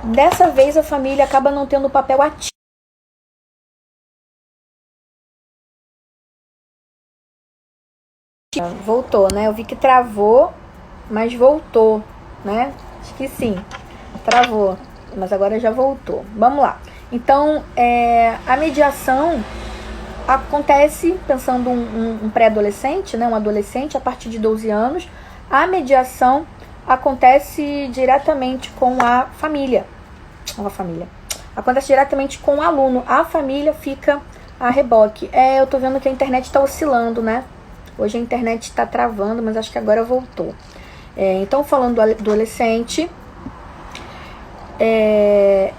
dessa vez a família acaba não tendo papel ativo. Voltou, né? Eu vi que travou, mas voltou, né? Acho que sim, travou, mas agora já voltou. Vamos lá. Então, a mediação acontece, pensando um pré-adolescente, né, um adolescente a partir de 12 anos, a mediação acontece diretamente com a família. Acontece diretamente com o aluno. A família fica a reboque. Eu tô vendo que a internet está oscilando, né? Hoje a internet está travando, mas acho que agora voltou. Então, falando do adolescente,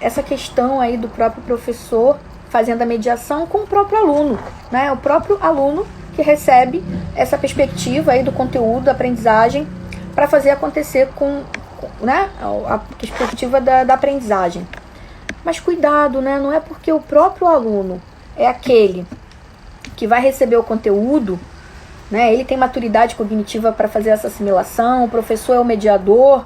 essa questão aí do próprio professor fazendo a mediação com o próprio aluno, né? O próprio aluno que recebe essa perspectiva aí do conteúdo, da aprendizagem, para fazer acontecer com, né, a perspectiva da aprendizagem. Mas cuidado, né? Não é porque o próprio aluno é aquele que vai receber o conteúdo, né? Ele tem maturidade cognitiva para fazer essa assimilação, o professor é o mediador,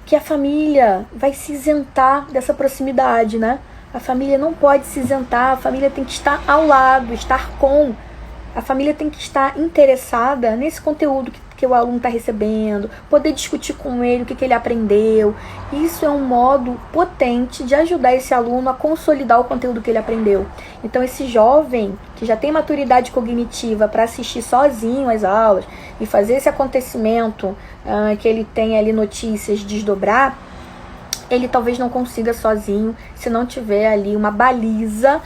que a família vai se isentar dessa proximidade, né? A família não pode se isentar, a família tem que estar ao lado, estar com. A família tem que estar interessada nesse conteúdo que o aluno está recebendo, poder discutir com ele o que ele aprendeu. Isso é um modo potente de ajudar esse aluno a consolidar o conteúdo que ele aprendeu. Então, esse jovem que já tem maturidade cognitiva para assistir sozinho às aulas e fazer esse acontecimento que ele tem ali notícias desdobrar, ele talvez não consiga sozinho se não tiver ali uma baliza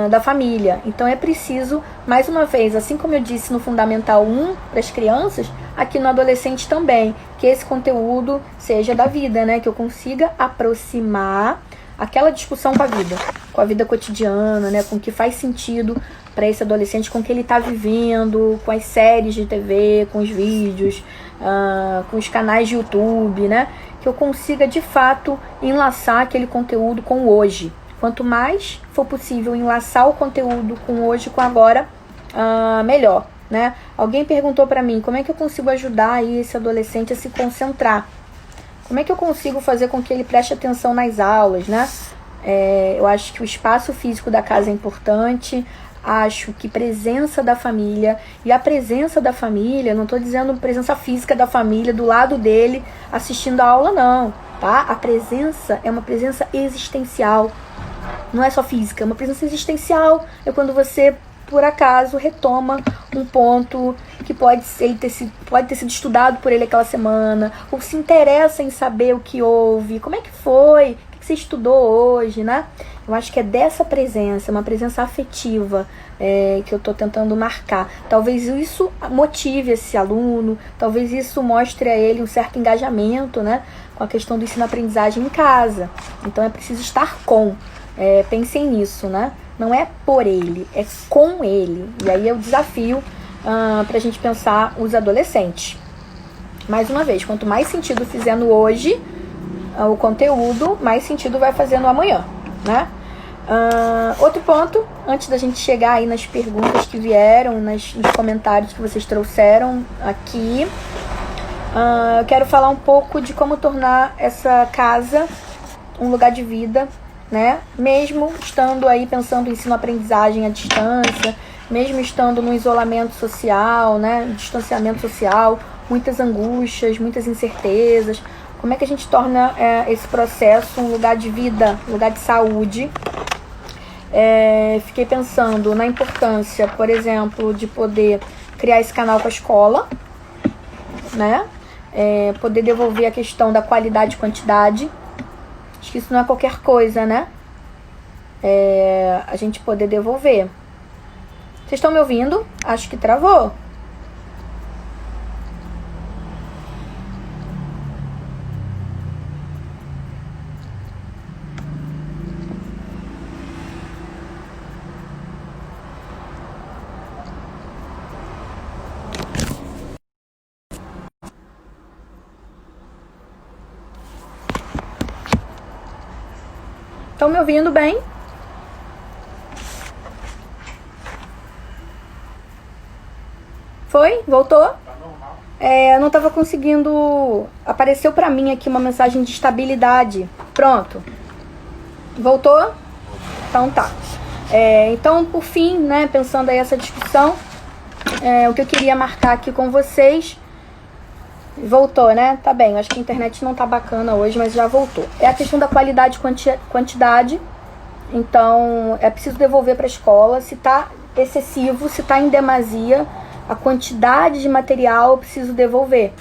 da família. Então é preciso, mais uma vez, assim como eu disse no Fundamental 1 para as crianças, aqui no adolescente também, que esse conteúdo seja da vida, né? Que eu consiga aproximar aquela discussão com a vida cotidiana, né? Com o que faz sentido para esse adolescente, com o que ele está vivendo, com as séries de TV, com os vídeos, com os canais de YouTube, né? Que eu consiga, de fato, enlaçar aquele conteúdo com o hoje. Quanto mais for possível enlaçar o conteúdo com hoje, com agora, melhor, né? Alguém perguntou para mim, como é que eu consigo ajudar aí esse adolescente a se concentrar? Como é que eu consigo fazer com que ele preste atenção nas aulas, né? Eu acho que o espaço físico da casa é importante, acho que presença da família, e a presença da família, não estou dizendo presença física da família do lado dele assistindo a aula, não, tá? A presença é uma presença existencial, não é só física, é uma presença existencial. É quando você, por acaso, retoma um ponto que pode ter sido estudado por ele aquela semana, ou se interessa em saber o que houve, como é que foi, o que você estudou hoje, né? Eu acho que é dessa presença, uma presença afetiva, que eu estou tentando marcar. Talvez isso motive esse aluno, talvez isso mostre a ele um certo engajamento, né, com a questão do ensino-aprendizagem em casa. Então é preciso estar com. Pensem nisso, né? Não é por ele, é com ele. E aí é o desafio para a gente pensar os adolescentes. Mais uma vez, quanto mais sentido fizer no hoje o conteúdo, mais sentido vai fazer no amanhã, né? Outro ponto, antes da gente chegar aí nas perguntas que vieram, nos comentários que vocês trouxeram aqui, eu quero falar um pouco de como tornar essa casa um lugar de vida, né? Mesmo estando aí pensando em ensino-aprendizagem à distância, mesmo estando no isolamento social, né? Distanciamento social, muitas angústias, muitas incertezas. Como é que a gente torna esse processo um lugar de vida, um lugar de saúde? Fiquei pensando na importância, por exemplo, de poder criar esse canal com a escola, né? Poder devolver a questão da qualidade e quantidade. Acho que isso não é qualquer coisa, né? A gente poder devolver. Vocês estão me ouvindo? Acho que travou. Estão me ouvindo bem? Foi? Voltou? Eu não estava conseguindo... Apareceu para mim aqui uma mensagem de estabilidade. Pronto. Voltou? Então tá. Então, por fim, né, pensando aí essa discussão, o que eu queria marcar aqui com vocês... Voltou, né? Tá bem, eu acho que a internet não tá bacana hoje, mas já voltou. É a questão da qualidade e quantidade, Então, é preciso devolver para a escola. Se está excessivo, se está em demasia, a quantidade de material eu preciso devolver.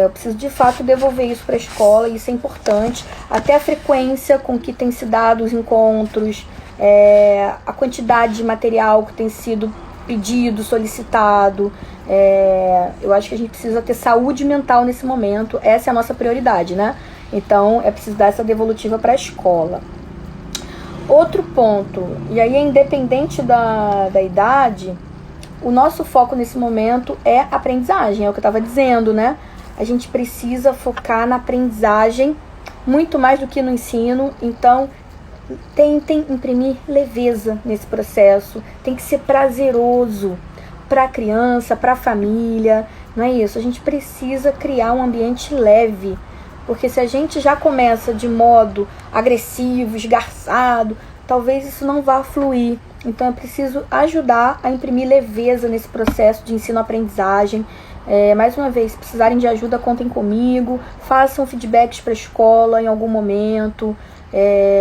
Eu preciso de fato devolver isso para a escola, isso é importante. Até a frequência com que tem se dado os encontros, a quantidade de material que tem sido pedido, solicitado. Eu acho que a gente precisa ter saúde mental nesse momento, essa é a nossa prioridade, né? Então é preciso dar essa devolutiva para a escola. Outro ponto, e aí é independente da idade, o nosso foco nesse momento é aprendizagem, é o que eu estava dizendo, né? A gente precisa focar na aprendizagem muito mais do que no ensino, então tentem imprimir leveza nesse processo, tem que ser prazeroso para a criança, para a família, não é isso? A gente precisa criar um ambiente leve, porque se a gente já começa de modo agressivo, esgarçado, talvez isso não vá fluir. Então é preciso ajudar a imprimir leveza nesse processo de ensino-aprendizagem. Mais uma vez, se precisarem de ajuda, contem comigo, façam feedbacks para a escola em algum momento.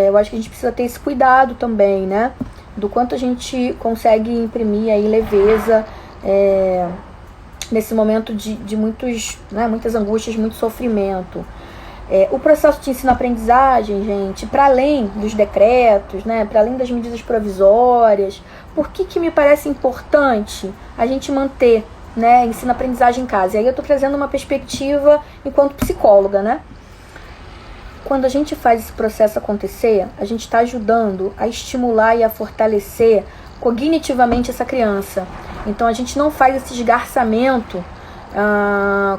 Eu acho que a gente precisa ter esse cuidado também, né? Do quanto a gente consegue imprimir aí leveza nesse momento de muitas angústias, muito sofrimento. O processo de ensino-aprendizagem, gente, para além dos decretos, né, para além das medidas provisórias, por que me parece importante a gente manter, né, ensino-aprendizagem em casa? E aí eu estou trazendo uma perspectiva enquanto psicóloga, né? Quando a gente faz esse processo acontecer, a gente está ajudando a estimular e a fortalecer cognitivamente essa criança. Então a gente não faz esse esgarçamento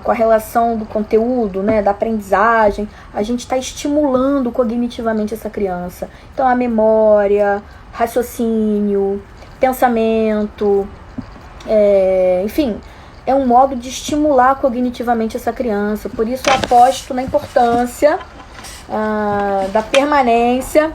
com a relação do conteúdo, né, da aprendizagem. A gente está estimulando cognitivamente essa criança. Então a memória, raciocínio, pensamento, enfim, é um modo de estimular cognitivamente essa criança. Por isso eu aposto na importância da permanência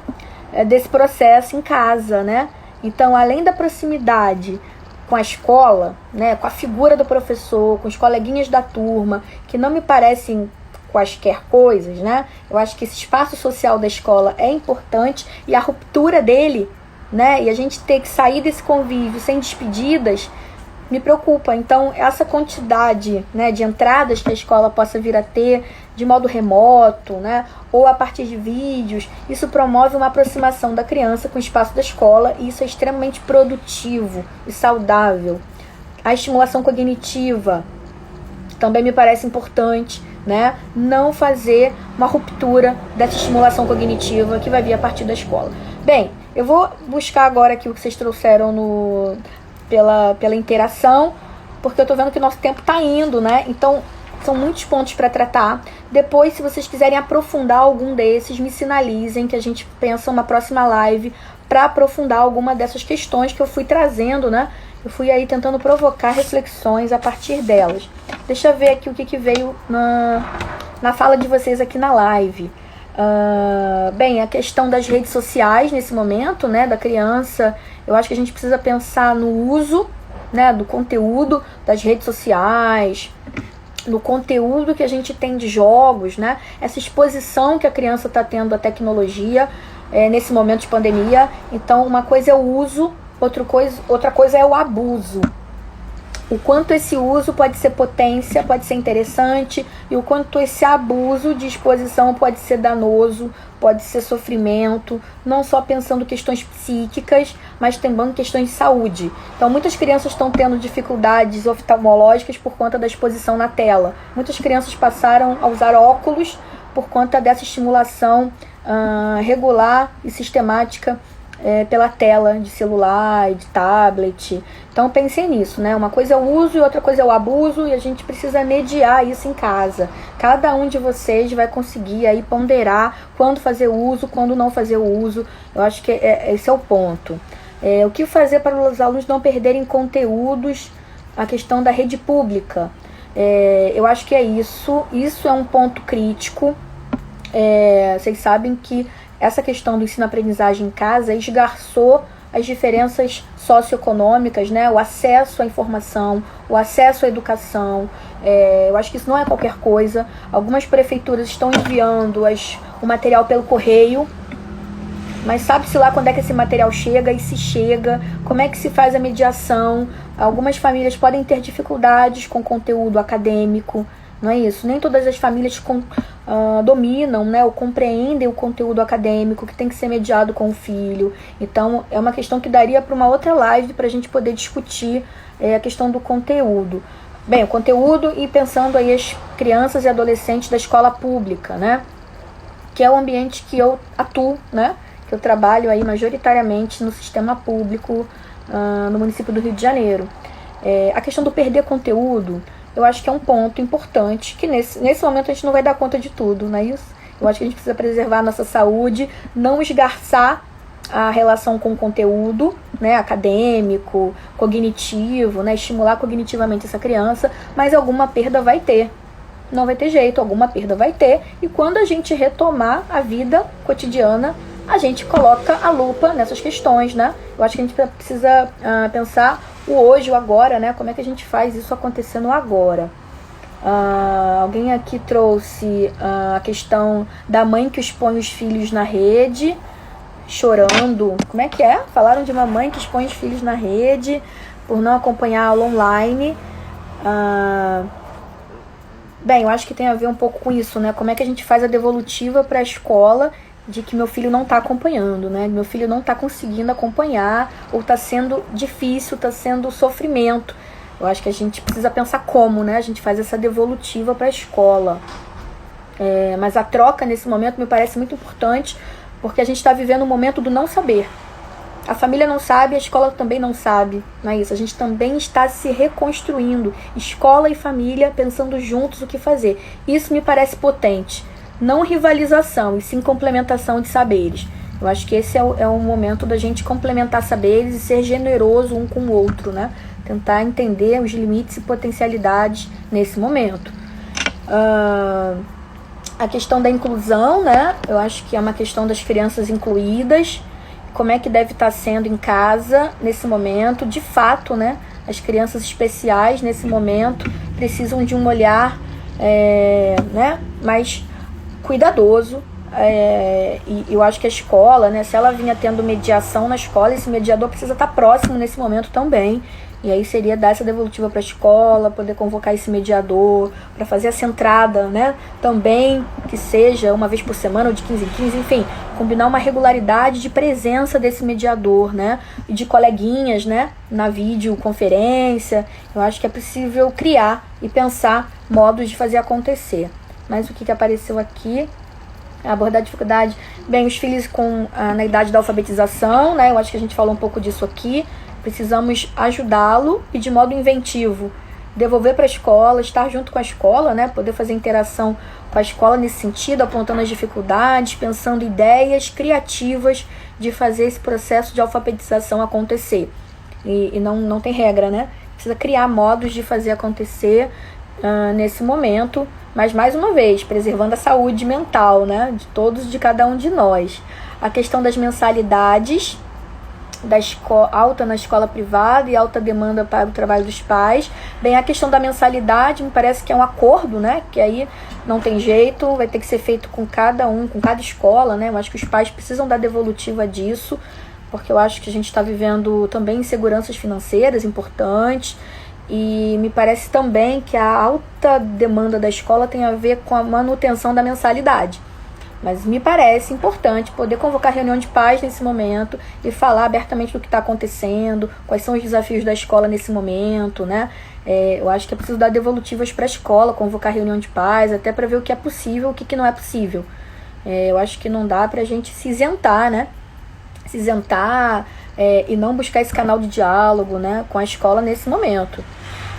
desse processo em casa, né? Então, além da proximidade com a escola, né, com a figura do professor, com os coleguinhas da turma, que não me parecem quaisquer coisas, né? Eu acho que esse espaço social da escola é importante e a ruptura dele, né, e a gente ter que sair desse convívio sem despedidas, me preocupa. Então, essa quantidade, né, de entradas que a escola possa vir a ter de modo remoto, né, ou a partir de vídeos, isso promove uma aproximação da criança com o espaço da escola e isso é extremamente produtivo e saudável. A estimulação cognitiva também me parece importante, né, não fazer uma ruptura dessa estimulação cognitiva que vai vir a partir da escola. Bem, eu vou buscar agora aqui o que vocês trouxeram pela interação, porque eu tô vendo que o nosso tempo tá indo, né? Então, são muitos pontos para tratar. Depois, se vocês quiserem aprofundar algum desses, me sinalizem que a gente pensa uma próxima live para aprofundar alguma dessas questões que eu fui trazendo, né? Eu fui aí tentando provocar reflexões a partir delas. Deixa eu ver aqui o que veio na fala de vocês aqui na live. Bem, a questão das redes sociais nesse momento, né, da criança, eu acho que a gente precisa pensar no uso, né, do conteúdo das redes sociais, no conteúdo que a gente tem de jogos, né, essa exposição que a criança está tendo à tecnologia nesse momento de pandemia. Então, uma coisa é o uso, outra coisa é o abuso. O quanto esse uso pode ser potência, pode ser interessante, e o quanto esse abuso de exposição pode ser danoso, pode ser sofrimento, não só pensando questões psíquicas, mas também questões de saúde. Então, muitas crianças estão tendo dificuldades oftalmológicas por conta da exposição na tela. Muitas crianças passaram a usar óculos por conta dessa estimulação regular e sistemática pela tela de celular e de tablet. Então pensem nisso, né? Uma coisa é o uso e outra coisa é o abuso, e a gente precisa mediar isso em casa. Cada um de vocês vai conseguir aí ponderar quando fazer uso, quando não fazer o uso. Eu acho que esse é o ponto. O que fazer para os alunos não perderem conteúdos, a questão da rede pública. Eu acho que é isso. Isso é um ponto crítico. Vocês sabem que essa questão do ensino-aprendizagem em casa esgarçou as diferenças socioeconômicas, né? O acesso à informação, o acesso à educação. Eu acho que isso não é qualquer coisa. Algumas prefeituras estão enviando o material pelo correio. mas sabe-se lá quando é que esse material chega e se chega, como é que se faz a mediação. Algumas famílias podem ter dificuldades com conteúdo acadêmico, não é isso? Nem todas as famílias dominam, né, ou compreendem o conteúdo acadêmico que tem que ser mediado com o filho. Então, é uma questão que daria para uma outra live para a gente poder discutir a questão do conteúdo. Bem, o conteúdo e pensando aí as crianças e adolescentes da escola pública, né, que é o ambiente que eu atuo, né, que eu trabalho aí majoritariamente no sistema público no município do Rio de Janeiro. A questão do perder conteúdo, eu acho que é um ponto importante, que nesse momento a gente não vai dar conta de tudo, não é isso? Eu acho que a gente precisa preservar a nossa saúde, não esgarçar a relação com o conteúdo, né, acadêmico, cognitivo, né, estimular cognitivamente essa criança, mas alguma perda vai ter. Não vai ter jeito, alguma perda vai ter, e quando a gente retomar a vida cotidiana, a gente coloca a lupa nessas questões, né? Eu acho que a gente precisa pensar o hoje, o agora, né? Como é que a gente faz isso acontecendo agora? Alguém aqui trouxe a questão da mãe que expõe os filhos na rede, chorando. Como é que é? Falaram de uma mãe que expõe os filhos na rede por não acompanhar a aula online. Bem, eu acho que tem a ver um pouco com isso, né? Como é que a gente faz a devolutiva para a escola de que meu filho não está acompanhando, né? Meu filho não está conseguindo acompanhar, ou está sendo difícil, está sendo sofrimento. Eu acho que a gente precisa pensar como, né? A gente faz essa devolutiva para a escola. Mas a troca nesse momento me parece muito importante, porque a gente está vivendo um momento do não saber. A família não sabe, a escola também não sabe, não é isso? A gente também está se reconstruindo, escola e família pensando juntos o que fazer. Isso me parece potente. Não rivalização, e sim complementação de saberes. Eu acho que esse é o momento da gente complementar saberes e ser generoso um com o outro, né? Tentar entender os limites e potencialidades nesse momento. A questão da inclusão, né? Eu acho que é uma questão das crianças incluídas. Como é que deve estar sendo em casa nesse momento? De fato, né? As crianças especiais nesse momento precisam de um olhar né, mais cuidadoso, e eu acho que a escola, né, se ela vinha tendo mediação na escola, esse mediador precisa estar próximo nesse momento também, e aí seria dar essa devolutiva para a escola, poder convocar esse mediador, para fazer essa entrada, né, também, que seja uma vez por semana, ou de 15 em 15, enfim, combinar uma regularidade de presença desse mediador, né, e de coleguinhas, né, na videoconferência. Eu acho que é possível criar e pensar modos de fazer acontecer. Mas o que apareceu aqui? Abordar a dificuldade. Bem, os filhos na idade da alfabetização, né? Eu acho que a gente falou um pouco disso aqui. Precisamos ajudá-lo e de modo inventivo. Devolver para a escola, estar junto com a escola, né? Poder fazer interação com a escola nesse sentido, apontando as dificuldades, pensando ideias criativas de fazer esse processo de alfabetização acontecer. E não tem regra, né? Precisa criar modos de fazer acontecer nesse momento, mas mais uma vez, preservando a saúde mental, né, de todos, de cada um de nós. A questão das mensalidades, alta na escola privada e alta demanda para o trabalho dos pais. Bem, a questão da mensalidade me parece que é um acordo, né, que aí não tem jeito, vai ter que ser feito com cada escola, né. Eu acho que os pais precisam dar devolutiva disso, porque eu acho que a gente está vivendo também inseguranças financeiras importantes. E me parece também que a alta demanda da escola tem a ver com a manutenção da mensalidade. Mas me parece importante poder convocar reunião de pais nesse momento e falar abertamente do que está acontecendo, quais são os desafios da escola nesse momento, né? Eu acho que é preciso dar devolutivas para a escola, convocar reunião de pais, até para ver o que é possível e o que não é possível. Eu acho que não dá para a gente se isentar, né? Se isentar e não buscar esse canal de diálogo, né, com a escola nesse momento.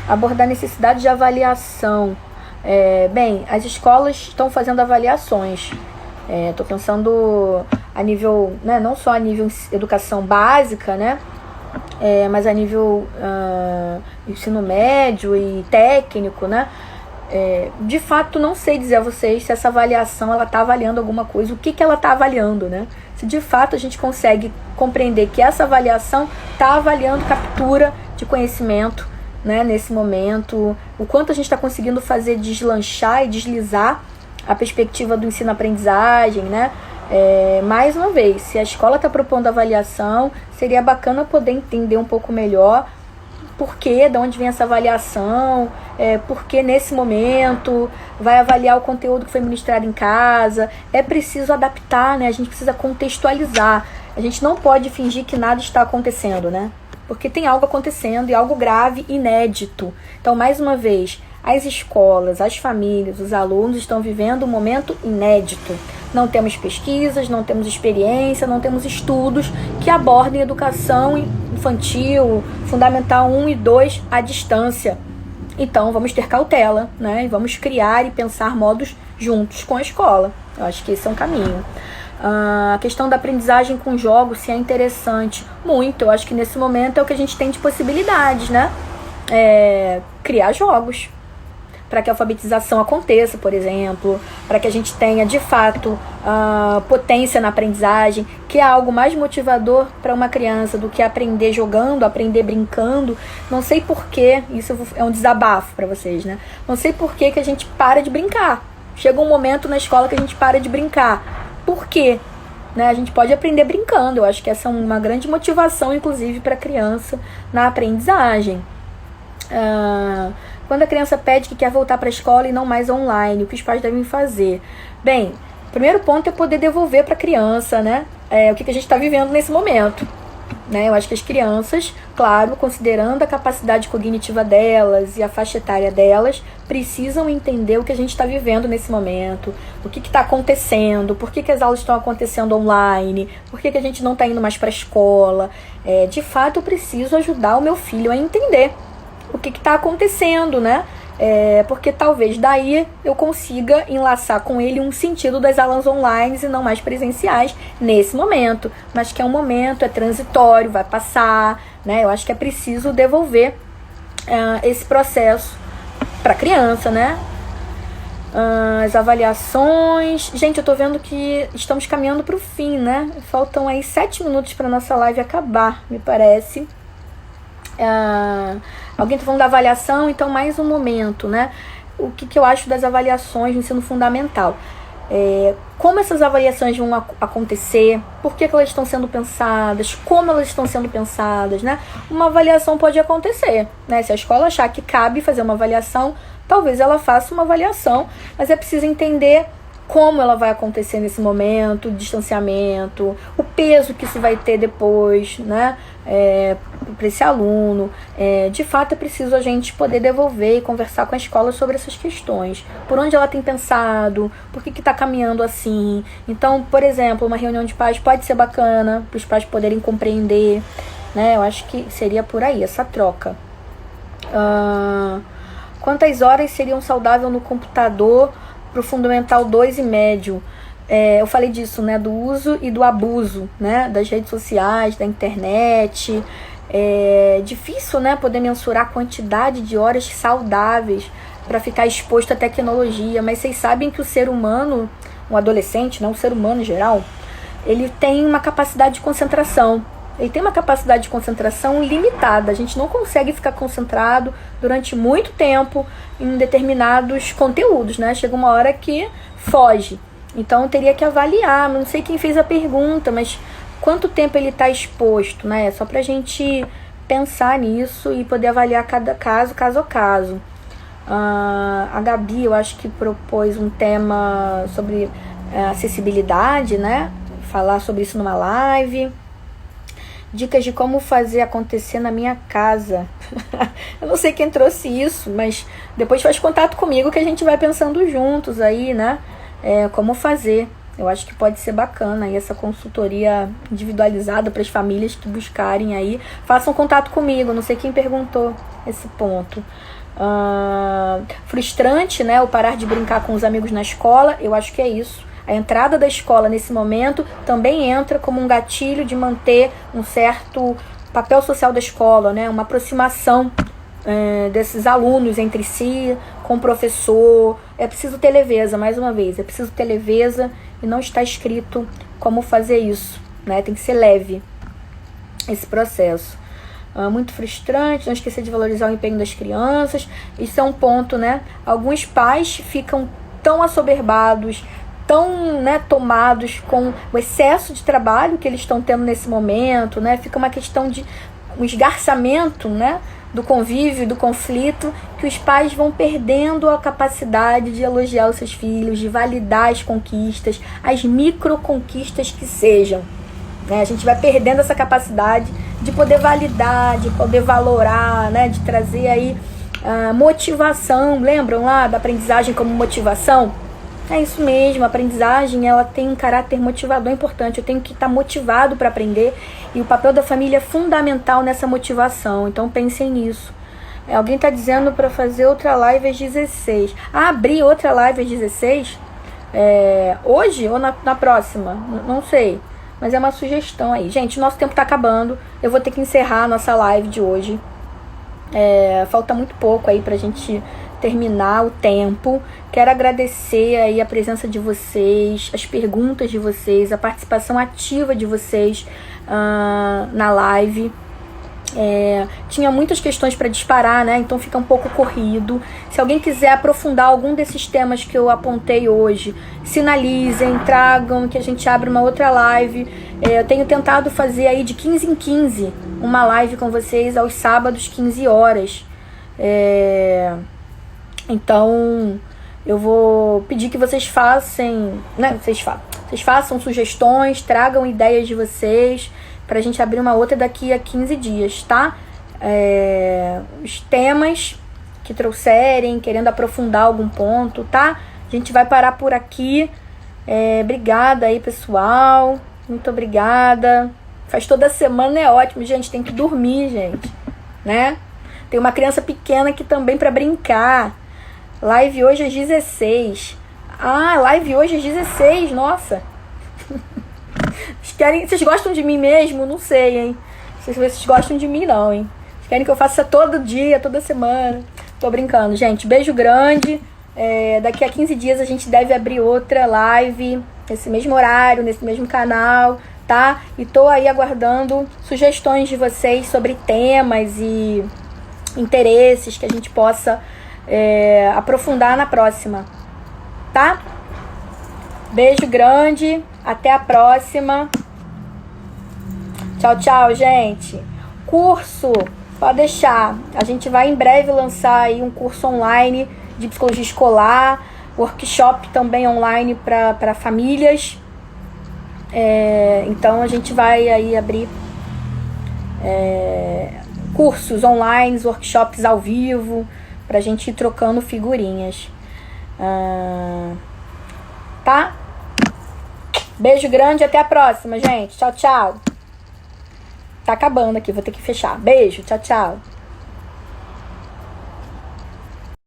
Abordar a necessidade de avaliação. Bem, as escolas estão fazendo avaliações. Estou pensando a nível, né, não só a nível educação básica, né, mas a nível ensino médio e técnico, né. De fato, não sei dizer a vocês se essa avaliação ela está avaliando alguma coisa, o que ela está avaliando, né? Se de fato a gente consegue compreender que essa avaliação está avaliando captura de conhecimento, né, nesse momento, o quanto a gente está conseguindo fazer deslanchar e deslizar a perspectiva do ensino-aprendizagem, né? Mais uma vez, se a escola está propondo avaliação, seria bacana poder entender um pouco melhor por que, de onde vem essa avaliação, por que nesse momento vai avaliar o conteúdo que foi ministrado em casa. É preciso adaptar, né? A gente precisa contextualizar. A gente não pode fingir que nada está acontecendo, né? Porque tem algo acontecendo e algo grave, inédito. Então, mais uma vez, as escolas, as famílias, os alunos estão vivendo um momento inédito. Não temos pesquisas, não temos experiência, não temos estudos que abordem educação infantil, fundamental 1 e 2 à distância. Então, vamos ter cautela, né? E vamos criar e pensar modos juntos com a escola. Eu acho que esse é um caminho. A questão da aprendizagem com jogos, se é interessante. Muito, eu acho que nesse momento é o que a gente tem de possibilidades, né? Criar jogos para que a alfabetização aconteça, por exemplo, para que a gente tenha, de fato, potência na aprendizagem, que é algo mais motivador para uma criança do que aprender jogando, aprender brincando. Não sei porquê, isso é um desabafo para vocês, né? Não sei porquê que a gente para de brincar. Chega um momento na escola que a gente para de brincar. Por quê? Né? A gente pode aprender brincando. Eu acho que essa é uma grande motivação, inclusive, para a criança na aprendizagem. Quando a criança pede que quer voltar para a escola e não mais online, o que os pais devem fazer? Bem, o primeiro ponto é poder devolver para a criança, né? O que a gente está vivendo nesse momento. Né? Eu acho que as crianças, claro, considerando a capacidade cognitiva delas e a faixa etária delas, precisam entender o que a gente está vivendo nesse momento, o que está acontecendo, por que as aulas estão acontecendo online, por que a gente não está indo mais para a escola. De fato, eu preciso ajudar o meu filho a entender o que está acontecendo, né? Porque talvez daí eu consiga enlaçar com ele um sentido das aulas online e não mais presenciais nesse momento, mas que é um momento, é transitório, vai passar, né? Eu acho que é preciso devolver esse processo para a criança, né? As avaliações. Gente, eu tô vendo que estamos caminhando para o fim, né? Faltam aí 7 minutos para nossa live acabar, me parece. Alguém está falando da avaliação, então mais um momento, né? O que eu acho das avaliações no ensino fundamental? Como essas avaliações vão acontecer, por que elas estão sendo pensadas, como elas estão sendo pensadas, né? Uma avaliação pode acontecer, né? Se a escola achar que cabe fazer uma avaliação, talvez ela faça uma avaliação, mas é preciso entender como ela vai acontecer nesse momento, o distanciamento, o peso que isso vai ter depois, né? Para esse aluno. De fato, é preciso a gente poder devolver e conversar com a escola sobre essas questões. Por onde ela tem pensado, por que está caminhando assim. Então, por exemplo, uma reunião de pais pode ser bacana para os pais poderem compreender, né? Eu acho que seria por aí, essa troca. Quantas horas seriam saudáveis no computador para o Fundamental 2 e médio? Eu falei disso, né, do uso e do abuso, né, das redes sociais, da internet. É difícil, né, poder mensurar a quantidade de horas saudáveis para ficar exposto à tecnologia, mas vocês sabem que o ser humano, um adolescente, né, um ser humano em geral, ele tem uma capacidade de concentração. Ele tem uma capacidade de concentração limitada. A gente não consegue ficar concentrado durante muito tempo em determinados conteúdos, né? Chega uma hora que foge. Então, eu teria que avaliar. Não sei quem fez a pergunta, mas quanto tempo ele está exposto, né? Só para a gente pensar nisso e poder avaliar cada caso a caso. A Gabi, eu acho que propôs um tema sobre acessibilidade, né? Falar sobre isso numa live. Dicas de como fazer acontecer na minha casa. Eu não sei quem trouxe isso, mas depois faz contato comigo que a gente vai pensando juntos aí, né? Como fazer. Eu acho que pode ser bacana aí essa consultoria individualizada para as famílias que buscarem aí. Façam contato comigo, não sei quem perguntou esse ponto. Frustrante, né? O parar de brincar com os amigos na escola, eu acho que é isso. A entrada da escola nesse momento também entra como um gatilho de manter um certo papel social da escola, né? Uma aproximação desses alunos entre si, com o professor. É preciso ter leveza, mais uma vez, é preciso ter leveza e não está escrito como fazer isso, né? Tem que ser leve esse processo. Muito frustrante, não esquecer de valorizar o empenho das crianças. Isso é um ponto, né? Alguns pais ficam tão assoberbados, tão, né, tomados com o excesso de trabalho que eles estão tendo nesse momento, né? Fica uma questão de um esgarçamento, né, do convívio, do conflito, que os pais vão perdendo a capacidade de elogiar os seus filhos, de validar as conquistas, as microconquistas que sejam. Né? A gente vai perdendo essa capacidade de poder validar, de poder valorar, né, de trazer aí motivação. Lembram lá da aprendizagem como motivação? É isso mesmo, a aprendizagem ela tem um caráter motivador importante. Eu tenho que estar motivado para aprender e o papel da família é fundamental nessa motivação. Então pensem nisso. Alguém está dizendo para fazer outra live às 16. Abrir outra live às 16? Hoje ou na próxima? Não sei, mas é uma sugestão aí. Gente, nosso tempo está acabando. Eu vou ter que encerrar a nossa live de hoje. Falta muito pouco aí pra gente terminar o tempo. Quero agradecer aí a presença de vocês, as perguntas de vocês, a participação ativa de vocês na live. Tinha muitas questões para disparar, né? Então fica um pouco corrido. Se alguém quiser aprofundar algum desses temas que eu apontei hoje, sinalizem, tragam, que a gente abre uma outra live. Eu tenho tentado fazer aí de 15 em 15 uma live com vocês aos sábados, 15 horas. Então eu vou pedir que vocês façam, né? Vocês façam sugestões, tragam ideias de vocês pra gente abrir uma outra daqui a 15 dias, tá? Os temas que trouxerem, querendo aprofundar algum ponto, tá? A gente vai parar por aqui. Obrigada aí, pessoal. Muito obrigada. Faz toda semana, é ótimo. Gente, tem que dormir, gente, né? Tem uma criança pequena aqui também pra brincar. Live hoje às 16. Live hoje às 16, nossa. Vocês gostam de mim mesmo? Não sei, hein? Não sei se vocês gostam de mim, não, hein? Vocês querem que eu faça todo dia, toda semana? Tô brincando, gente. Beijo grande. Daqui a 15 dias a gente deve abrir outra live, nesse mesmo horário, nesse mesmo canal, tá? E tô aí aguardando sugestões de vocês sobre temas e interesses que a gente possa aprofundar na próxima, tá? Beijo grande. Até a próxima. Tchau, tchau, gente. Curso, pode deixar. A gente vai em breve lançar aí um curso online de psicologia escolar, workshop também online para famílias. Então a gente vai aí abrir cursos online, workshops ao vivo, pra gente ir trocando figurinhas. Tá? Beijo grande, até a próxima, gente. Tchau, tchau. Tá acabando aqui, vou ter que fechar. Beijo, tchau, tchau.